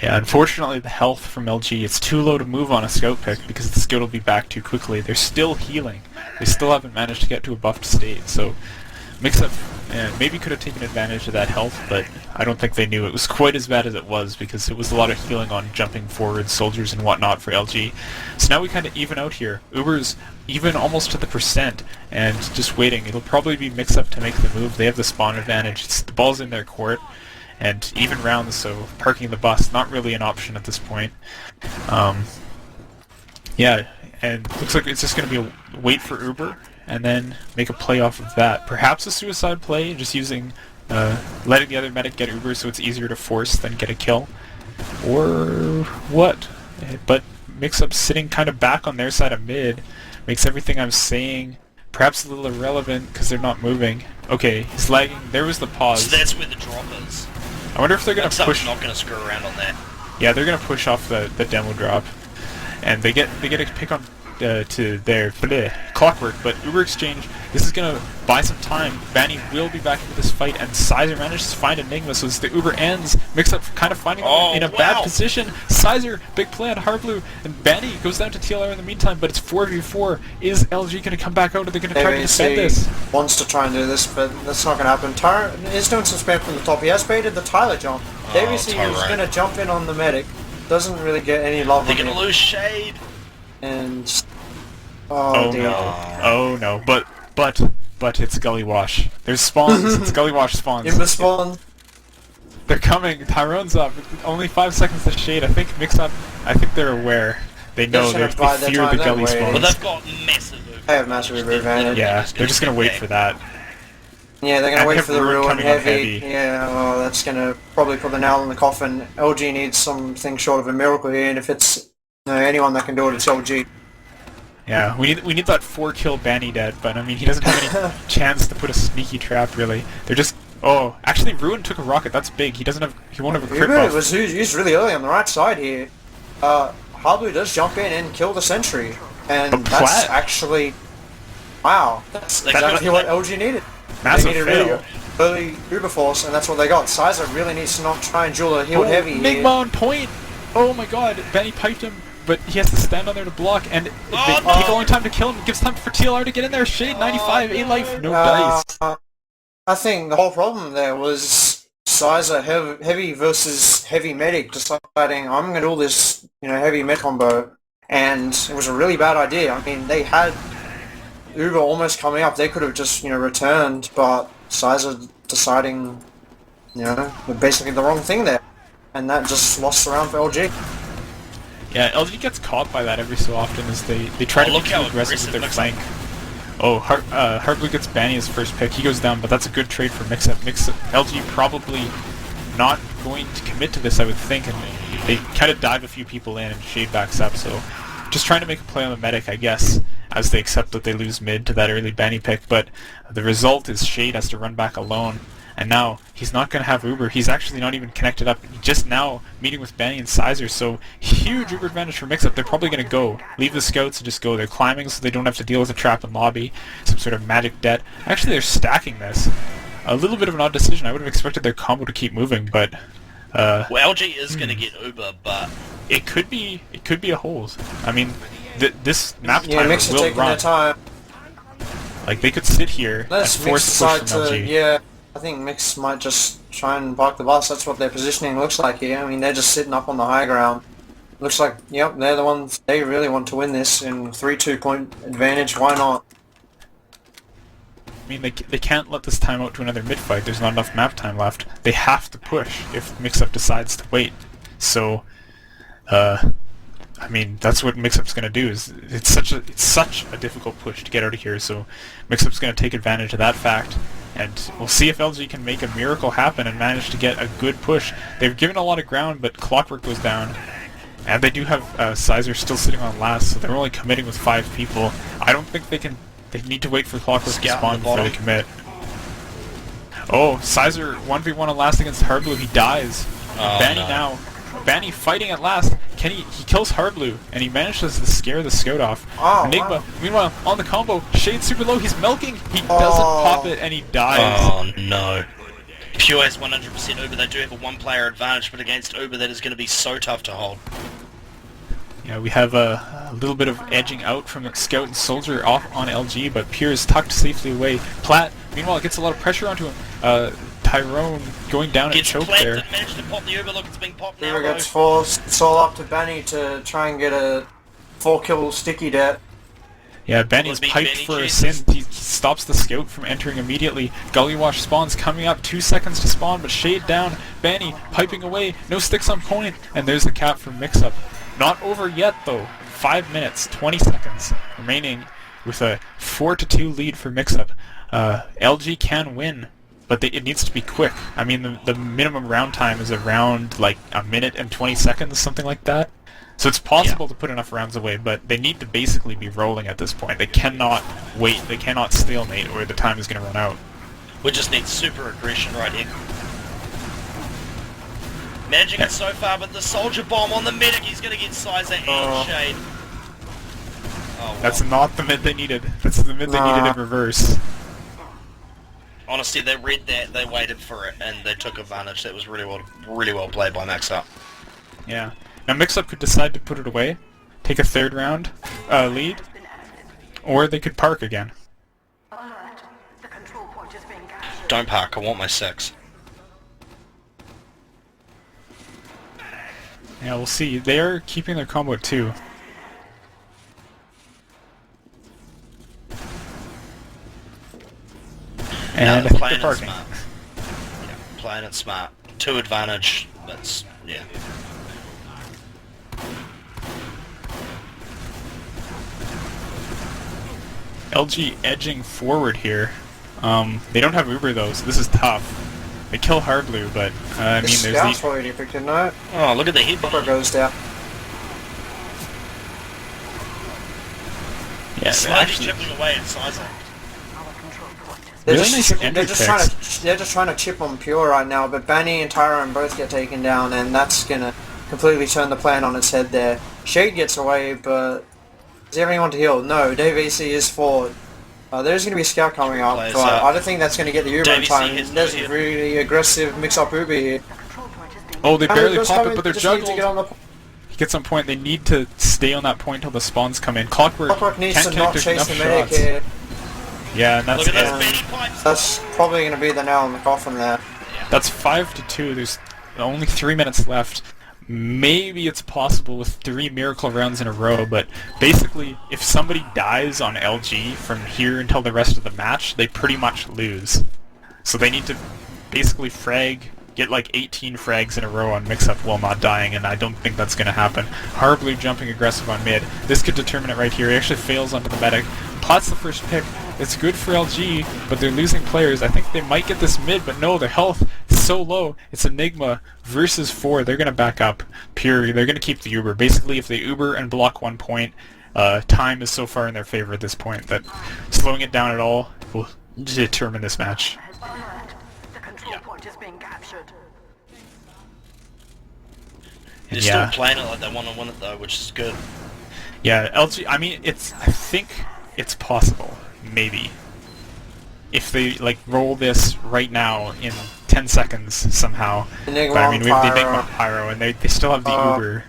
Yeah, unfortunately the health from LG, it's too low to move on a scout pick because the scout will be back too quickly. They're still healing. They still haven't managed to get to a buffed state, so MixUp maybe could have taken advantage of that health, but I don't think they knew it was quite as bad as it was because it was a lot of healing on jumping forward soldiers and whatnot for LG. So now we kind of even out here. Uber's even almost to the percent and just waiting. It'll probably be MixUp to make the move. They have the spawn advantage. The ball's in their court and even rounds, so parking the bus, not really an option at this point. Yeah, and looks like it's just going to be a wait for Uber and then make a play off of that. Perhaps a suicide play, just using, letting the other medic get Uber so it's easier to force than get a kill. Or what? But MixUp sitting kind of back on their side of mid makes everything I'm saying perhaps a little irrelevant because they're not moving. Okay, he's lagging. There was the pause. So that's where the drop is. I wonder if they're going to push... not going to screw around on that. Yeah, they're going to push off the demo drop. And they get a pick on to their Clockwork, but Uber Exchange, this is going to buy some time. Banny will be back into this fight, and Sizer manages to find Enigma, so as the Uber ends, MixUp kind of finding them in a bad position. Sizer, big play on Hardblue, and Banny goes down to TLR in the meantime, but it's 4v4. Is LG going to come back out, or are they going to try to defend this? Wants to try and do this, but that's not going to happen. Tyrone is doing some spam from the top. He has baited the Tyler jump. DVC is going to jump in on the medic. Doesn't really get any love. They're going to lose Shade. And oh dear. no! Oh no! But it's Gullywash. There's spawns. It's Gullywash spawns. In the spawn. They're coming. Tyrone's up. Only 5 seconds to Shade. I think MixUp. I think they're aware. They know they fear the Gully spawns. But they've got massive. They have massive advantage. Yeah, they're just gonna wait for that. Yeah, they're gonna wait for the ruin heavy. Yeah, well, that's gonna probably put the nail in the coffin. LG needs something short of a miracle here, and if it's anyone that can do it, it's LG. Yeah, we need that 4-kill Banny dead, but I mean he doesn't have any chance to put a sneaky trap really. They're just actually Ruin took a rocket. That's big. He won't have a crit buff. It was used really early on the right side here. Hardblue does jump in and kill the sentry, and that's actually wow. That's exactly what LG needed. Massive they needed really early Uber force, and that's what they got. Sizer really needs to not try and duel a healed heavy. Enigma on point. Oh my God, Benny piped him. But he has to stand on there to block, and they take a long time to kill him. It gives time for TLR to get in there. Shade, 95, 8 life, no dice. I think the whole problem there was Sizer heavy versus heavy medic deciding I'm going to do this, heavy med combo, and it was a really bad idea. I mean, they had Uber almost coming up. They could have just, returned, but Sizer deciding, basically the wrong thing there, and that just lost the round for LG. Yeah, LG gets caught by that every so often as they try to be too aggressive with their flank. Oh, Hardblue gets Banny as first pick. He goes down, but that's a good trade for MixUp. LG probably not going to commit to this, I would think, and they kind of dive a few people in and Shade backs up, so just trying to make a play on the medic, I guess, as they accept that they lose mid to that early Banny pick, but the result is Shade has to run back alone. And now, he's not going to have Uber. He's actually not even connected up. He's just now meeting with Banny and Sizer, so huge Uber advantage for MixUp. They're probably going to go. Leave the scouts and just go. They're climbing so they don't have to deal with a trap in lobby, some sort of magic debt. Actually, they're stacking this. A little bit of an odd decision. I would have expected their combo to keep moving, but... well, LG is going to get Uber, but... It could be a hold. I mean, this map timer MixUp will taking run. their time. Like, they could sit here and force the push from LG. I think Mix might just try and park the bus. That's what their positioning looks like here. I mean, they're just sitting up on the high ground. Looks like, yep, they're the ones, they really want to win this in 3-2 point advantage. Why not? I mean, they can't let this time out to another mid-fight. There's not enough map time left. They have to push if MixUp decides to wait. So, I mean, that's what MixUp's going to do. It's such a difficult push to get out of here. So, MixUp's going to take advantage of that fact, and we'll see if LG can make a miracle happen and manage to get a good push. They've given a lot of ground, but Clockwork goes down, and they do have Sizer still sitting on last. So they're only committing with 5 people. I don't think they can. They need to wait for Clockwork to spawn before they commit. Oh, Sizer 1v1 on last against Hardblue. He dies. Oh, Banny no. now. Banny fighting at last. He kills Hardblue, and he manages to scare the scout off. Oh, Enigma, wow. meanwhile, on the combo, Shade's super low, he's milking, he doesn't pop it, and he dies. Oh no. Pure is 100% Uber. They do have a 1-player advantage, but against Uber that is going to be so tough to hold. Yeah, we have a little bit of edging out from the Scout and Soldier off on LG, but Pure is tucked safely away. Platt, meanwhile, gets a lot of pressure onto him. Tyrone going down at Gets choke clapped there. and managed to pop the Uber. Look, it's being popped now. Uber Though. gets forced. It's all up to Benny to try and get a 4-kill sticky death. Yeah, Benny's Will it be piped Benny for a chases? sin. He stops the Scout from entering immediately. Gullywash spawns coming up, 2 seconds to spawn, but Shade down. Benny piping away, no sticks on point, and there's the cap from MixUp. Not over yet though. 5 minutes, 20 seconds remaining with a 4-2 lead for MixUp. LG can win, but it needs to be quick. I mean, the minimum round time is around like a minute and 20 seconds, something like that. So it's possible to put enough rounds away, but they need to basically be rolling at this point. They cannot wait, they cannot stalemate, or the time is going to run out. We just need super aggression right here. Managing it so far, but the Soldier Bomb on the medic, he's going to get Sizer and Shade. Oh, well. That's not the mid they needed. That's the mid they needed in reverse. Honestly, they read that, they waited for it, and they took advantage. That was really well played by MixUp. Yeah. Now MixUp could decide to put it away, take a 3rd round lead, or they could park again. Don't park, I want my 6. Yeah, we'll see. They're keeping their combo at 2. And I think they're parking. Smart. Yeah, playing it smart. 2 advantage, that's, yeah. LG edging forward here. They don't have Uber though, so this is tough. They kill Hardblue, but I mean, there's Scout's the... already picked a note. Oh, look at the hit. Copper goes down. Yeah, Slowly actually, chipping away at Sizer. They're Really just, nice they're entry just trying to chip on Pure right now, but Banny and Tyrone both get taken down, and that's gonna completely turn the plan on its head there. Shade gets away, but is everyone to heal? No, Dave AC is forward. There's gonna be a scout coming up, Players but up. I don't think that's gonna get the Uber in Dave AC time. has no There's a heal. really aggressive mix-up Uber here. oh, they barely Just pop coming- it, but they're just need to juggled. get on the He gets on point. They need to stay on that point until the spawns come in. Clockwork needs can't to not connect chase enough the medic shots. here. Yeah, and that's Look at it. those Benny pipes. That's probably gonna be the nail in the coffin there. That's 5-2. There's only 3 minutes left. Maybe it's possible with 3 miracle rounds in a row, but basically, if somebody dies on LG from here until the rest of the match, they pretty much lose. So they need to basically get like 18 frags in a row on MixUp while not dying, and I don't think that's going to happen. Hardblue jumping aggressive on mid. This could determine it right here. He actually fails onto the medic. Pot's the first pick. It's good for LG, but they're losing players. I think they might get this mid, but no, their health is so low. It's Enigma versus 4. They're going to back up. Pure, they're going to keep the Uber. Basically, if they Uber and block 1 point, time is so far in their favor at this point that slowing it down at all will determine this match. They're Yeah. still playing it like they want to win it though, which is good. Yeah, LG, I mean, I think it's possible, maybe. If they, like, roll this right now in 10 seconds somehow. Enigma But I mean, on we have the Pyro. Enigma Pyro, and they still have the Uber.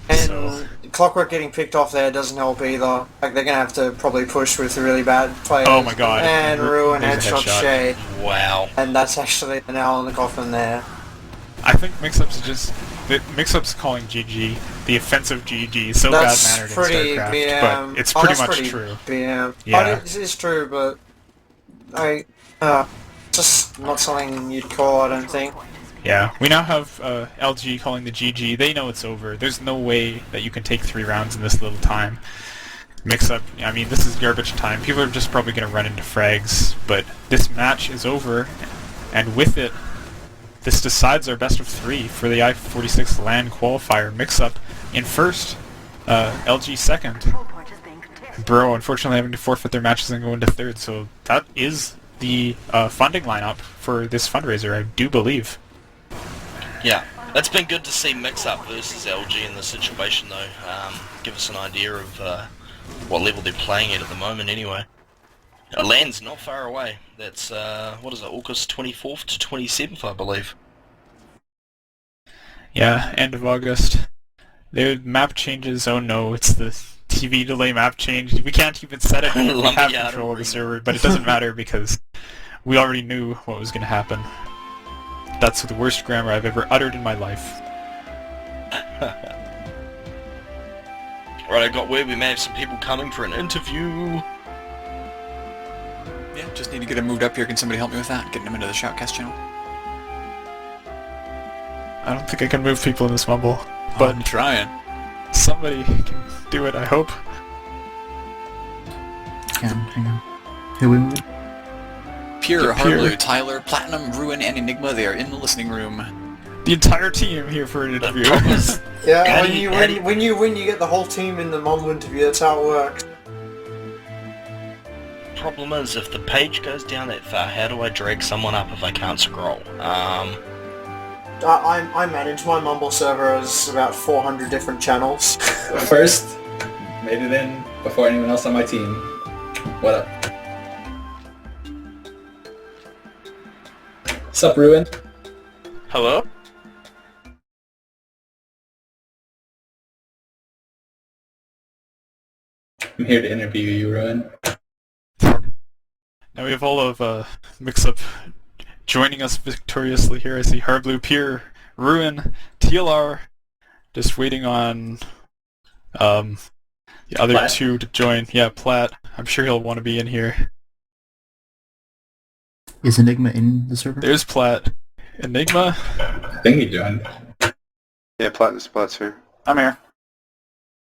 And So- Clockwork getting picked off there doesn't help either. Like, they're gonna have to probably push with really bad players. Oh my god. And ruin There's a headshot Shay. Wow. And that's actually the nail in the coffin there. I think MixUp's just... MixUp's calling GG the offensive GG so bad-mannered in StarCraft, BM. but it's pretty that's much pretty true. BM. Yeah. It is true, but just not something you'd call, I don't think. Yeah, we now have LG calling the GG. They know it's over. There's no way that you can take 3 rounds in this little time. MixUp, I mean, this is garbage time. People are just probably going to run into frags, but this match is over, and with it, this decides our best of 3 for the i46 LAN qualifier. MixUp in first, LG second. Bro, unfortunately having to forfeit their matches and go into third, so that is the funding lineup for this fundraiser, I do believe. Yeah, that's been good to see MixUp versus LG in this situation, though. Give us an idea of what level they're playing at the moment, anyway. LAN's not far away. That's, what is it, August 24th to 27th, I believe. Yeah, end of August. The map changes, oh no, it's the TV delay map change. We can't even set it. We have control of the server, but it doesn't matter because we already knew what was going to happen. That's the worst grammar I've ever uttered in my life. Right, I got word we may have some people coming for an interview. Yeah, just need to get him moved up here. Can somebody help me with that? Getting him into the Shoutcast channel. I don't think I can move people in this mumble, but I'm trying. somebody can do it, I hope. Hang on. Who we moving? Pure, Pure. Hardblue, Tyler, Platinum, Ruin, and Enigma, they are in the listening room. The entire team here for an interview. Yeah, How do you- when you win, you get the whole team in the mumble interview. That's how it works. Problem is, if the page goes down that far, how do I drag someone up if I can't scroll? I manage my mumble server as about 400 different channels. First, made it in before anyone else on my team. What up? Sup, Ruin? Hello? I'm here to interview you, Ruin. Now we have all of MixUp joining us victoriously here. I see Hardblue, Pier, Ruin, TLR, just waiting on the other Platt? 2 to join. Yeah, Platt. I'm sure he'll want to be in here. Is Enigma in the server? There's Platt. Enigma? I think he joined. Yeah, Platt's here. I'm here.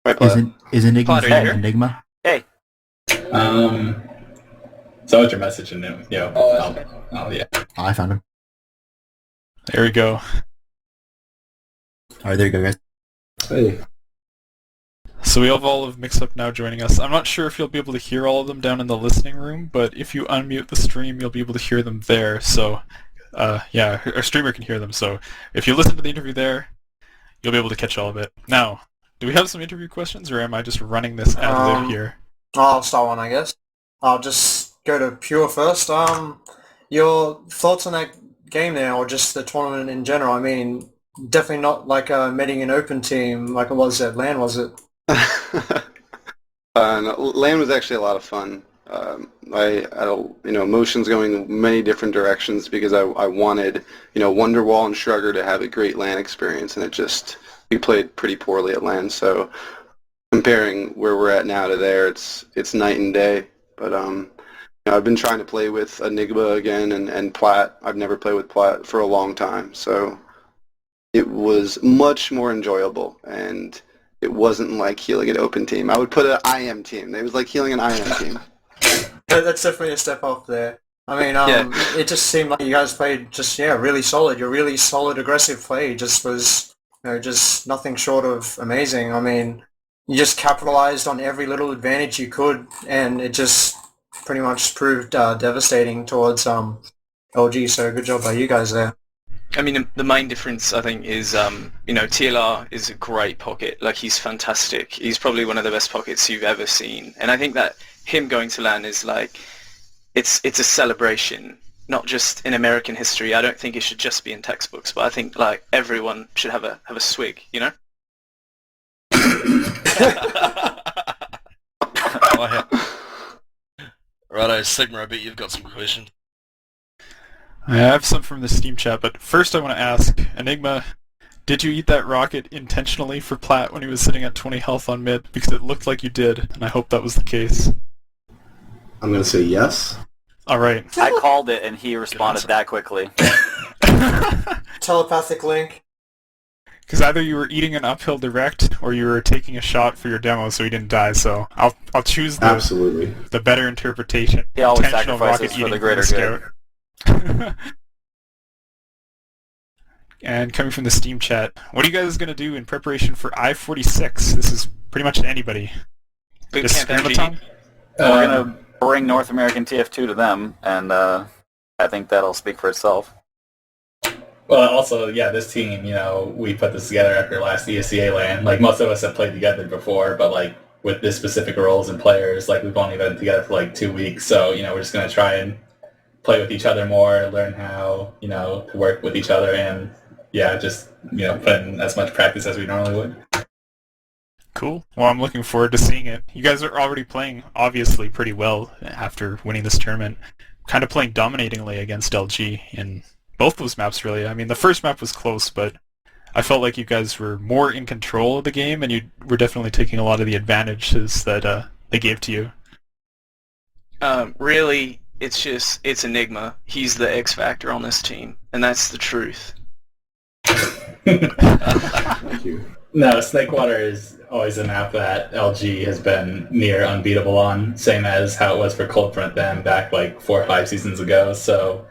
Hi, Platt. Is Enigma Platt, are you from here? Enigma? Hey. So what's your message in him? Yo. Oh, yeah. Oh, I found him. There we go. Alright, there you go, guys. Hey. So we have all of MixUp now joining us. I'm not sure if you'll be able to hear all of them down in the listening room, but if you unmute the stream, you'll be able to hear them there. So, yeah, our streamer can hear them. So if you listen to the interview there, you'll be able to catch all of it. Now, do we have some interview questions, or am I just running this ad lib here? I'll start one, I guess. I'll just go to Pure first. Your thoughts on that game there, or just the tournament in general? I mean, definitely not like meeting an open team like it was at LAN, was it? No, LAN was actually a lot of fun. I had emotions going many different directions because I wanted Wonderwall and Shrugger to have a great LAN experience, and we played pretty poorly at LAN. So comparing where we're at now to there, it's night and day. But I've been trying to play with Enigma again and Platt. I've never played with Platt for a long time, so it was much more enjoyable, and it wasn't like healing an open team. I would put an IM team. It was like healing an IM team. That's definitely a step up there. I mean, it just seemed like you guys played really solid. Your really solid aggressive play just was, just nothing short of amazing. I mean, you just capitalized on every little advantage you could, and it just pretty much proved devastating towards LG. So good job by you guys there. I mean, the main difference, I think, is, TLR is a great pocket. Like, he's fantastic. He's probably one of the best pockets you've ever seen. And I think that him going to LAN is, like, it's a celebration, not just in American history. I don't think it should just be in textbooks, but I think, like, everyone should have a swig, you know? Righto, Sigma, I bet you've got some questions. I have some from the Steam chat, but first I want to ask, Enigma, did you eat that rocket intentionally for Platt when he was sitting at 20 health on mid? Because it looked like you did, and I hope that was the case. I'm going to say yes. Alright. I called it and he responded that quickly. Telepathic link. Because either you were eating an uphill direct, or you were taking a shot for your demo so he didn't die, so I'll choose Absolutely. the better interpretation. He always Intentional sacrifices rocket for the eating greater from good. Scout. And coming from the Steam chat, what are you guys going to do in preparation for i46? This is pretty much anybody. Boot Just camp scream MG. at them? We're going to bring North American TF2 to them, and I think that'll speak for itself. Well, also, yeah, this team, we put this together after last ESCA LAN. Like, most of us have played together before, but, like, with this specific roles and players, like, we've only been together for, like, 2 weeks. So, we're just going to try and play with each other more, learn how, to work with each other, and, yeah, just, put in as much practice as we normally would. Cool. Well, I'm looking forward to seeing it. You guys are already playing, obviously, pretty well after winning this tournament. Kind of playing dominatingly against LG in both those maps, really. I mean, the first map was close, but I felt like you guys were more in control of the game, and you were definitely taking a lot of the advantages that they gave to you. Really, it's Enigma. He's the X factor on this team, and that's the truth. Thank you. No, Snakewater is always a map that LG has been near unbeatable on, same as how it was for Cold Front then back like 4 or 5 seasons ago. So,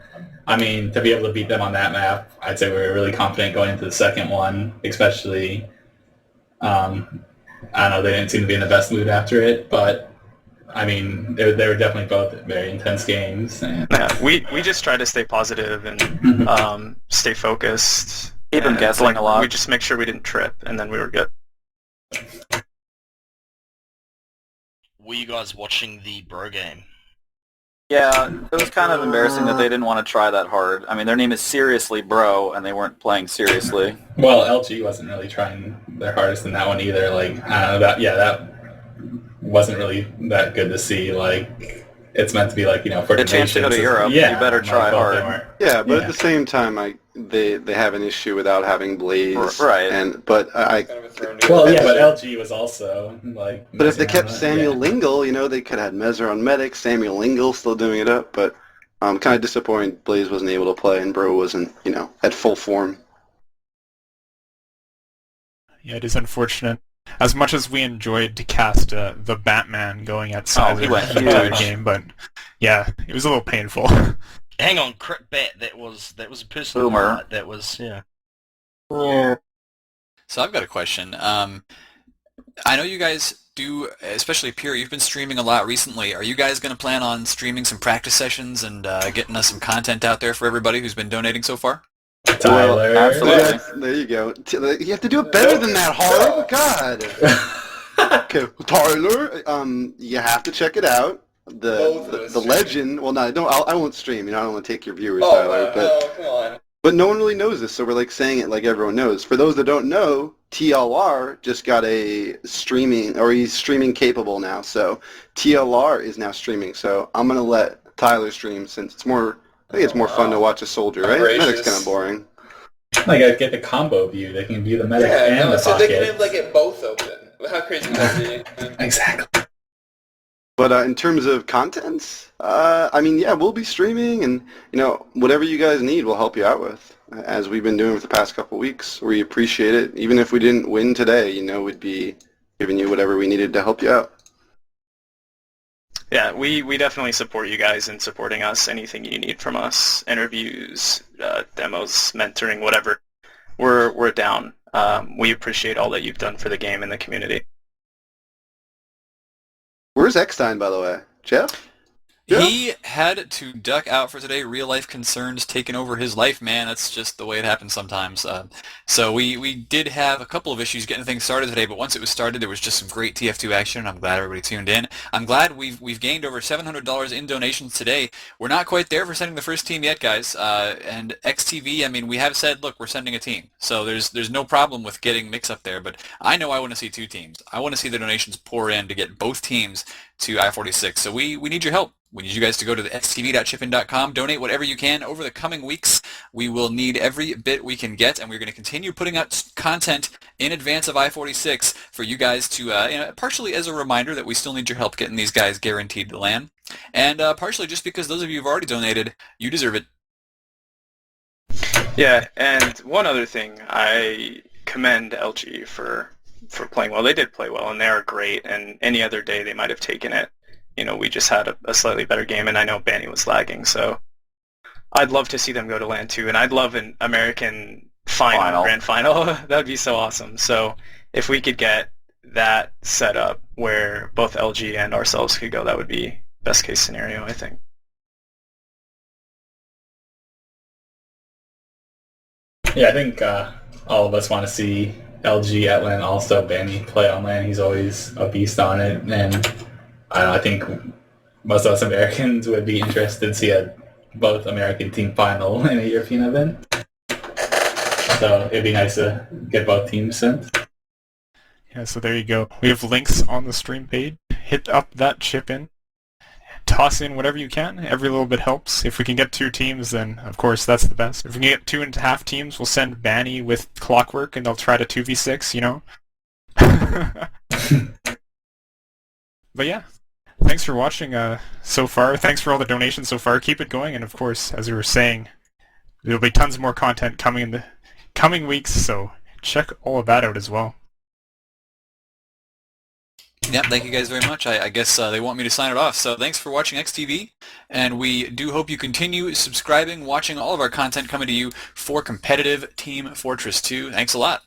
I mean, to be able to beat them on that map, I'd say we were really confident going into the second one, especially, I don't know, they didn't seem to be in the best mood after it, but, I mean, they were definitely both very intense games. And Yeah, we just try to stay positive and stay focused. Keep him And, guessing a lot. We just make sure we didn't trip, and then we were good. Were you guys watching the bro game? Yeah, it was kind of embarrassing that they didn't want to try that hard. I mean, their name is Seriously Bro, and they weren't playing seriously. well, LG wasn't really trying their hardest in that one either. Like, I don't know, that wasn't really that good to see. Like, it's meant to be like, for A chance to go to donations. Europe, Yeah, you better try well, they hard. weren't. Yeah, but Yeah. at the same time, they have an issue without having Blaze. Right. But Well, yeah, but LG was also like. But if they messing kept on it, Samuel yeah. Lingle, they could have had Mezzer on Medic, Samuel Lingle still doing it up, but kind of disappointed Blaze wasn't able to play and Bro wasn't, at full form. Yeah, it is unfortunate. As much as we enjoyed to cast the Batman going at Sizer he went the entire huge. game, but yeah, it was a little painful. Hang on, Crit Bat, that was a personal Boomer. highlight. That was, yeah. Yeah. So I've got a question. I know you guys do, especially Pierre, you've been streaming a lot recently. Are you guys going to plan on streaming some practice sessions and getting us some content out there for everybody who's been donating so far? Tyler. absolutely. There you go. You have to do it better than that, Harv. God. Okay, Tyler, you have to check it out. The legend. Well, no, I won't stream. I don't want to take your viewers, Tyler. But no one really knows this, so we're like saying it like everyone knows. For those that don't know, TLR just got a streaming, or he's streaming capable now. So TLR is now streaming. So I'm gonna let Tyler stream since it's more. I think it's more fun to watch a soldier, right? Medic's kind of boring. Like, I get the combo view. They can view the medic and the so pocket. they can have, get both open. How crazy would that be? Exactly. But in terms of content, we'll be streaming, and whatever you guys need, we'll help you out with, as we've been doing for the past couple weeks. We appreciate it. Even if we didn't win today, we'd be giving you whatever we needed to help you out. Yeah, we definitely support you guys in supporting us. Anything you need from us, interviews, demos, mentoring, whatever, we're down. We appreciate all that you've done for the game and the community. Where's Eckstein, by the way? Jeff? He had to duck out for today. Real life concerns taking over his life, man. That's just the way it happens sometimes. So we did have a couple of issues getting things started today, but once it was started, there was just some great TF2 action. I'm glad everybody tuned in. I'm glad we've gained over $700 in donations today. We're not quite there for sending the first team yet, guys. And XTV, I mean, we have said, look, we're sending a team. So there's no problem with getting MixUp there, but I know I want to see 2 teams. I want to see the donations pour in to get both teams to i46. So we need your help. We need you guys to go to the xtv.chipin.com, donate whatever you can. Over the coming weeks, we will need every bit we can get, and we're going to continue putting out content in advance of i46 for you guys to, partially as a reminder that we still need your help getting these guys guaranteed to land, and partially just because those of you who've already donated, you deserve it. Yeah, and one other thing, I commend LG for playing well. They did play well, and they are great, and any other day they might have taken it. We just had a slightly better game, and I know Banny was lagging, so I'd love to see them go to LAN 2, and I'd love an American grand final. That'd be so awesome. So if we could get that set up where both LG and ourselves could go, that would be best case scenario, I think. Yeah, I think all of us want to see LG at LAN, also Banny play on LAN. He's always a beast on it, and I think most of us Americans would be interested to see a both American team final in a European event. So it'd be nice to get both teams sent. Yeah, so there you go. We have links on the stream page. Hit up that chip in. Toss in whatever you can. Every little bit helps. If we can get 2 teams, then of course that's the best. If we can get 2.5 teams, we'll send Banny with Clockwork and they'll try to 2v6, But yeah. Thanks for watching so far. Thanks for all the donations so far. Keep it going, and of course, as we were saying, there'll be tons more content coming in the coming weeks, so check all of that out as well. Yep, thank you guys very much. I guess they want me to sign it off, so thanks for watching XTV, and we do hope you continue subscribing, watching all of our content coming to you for competitive Team Fortress 2. Thanks a lot.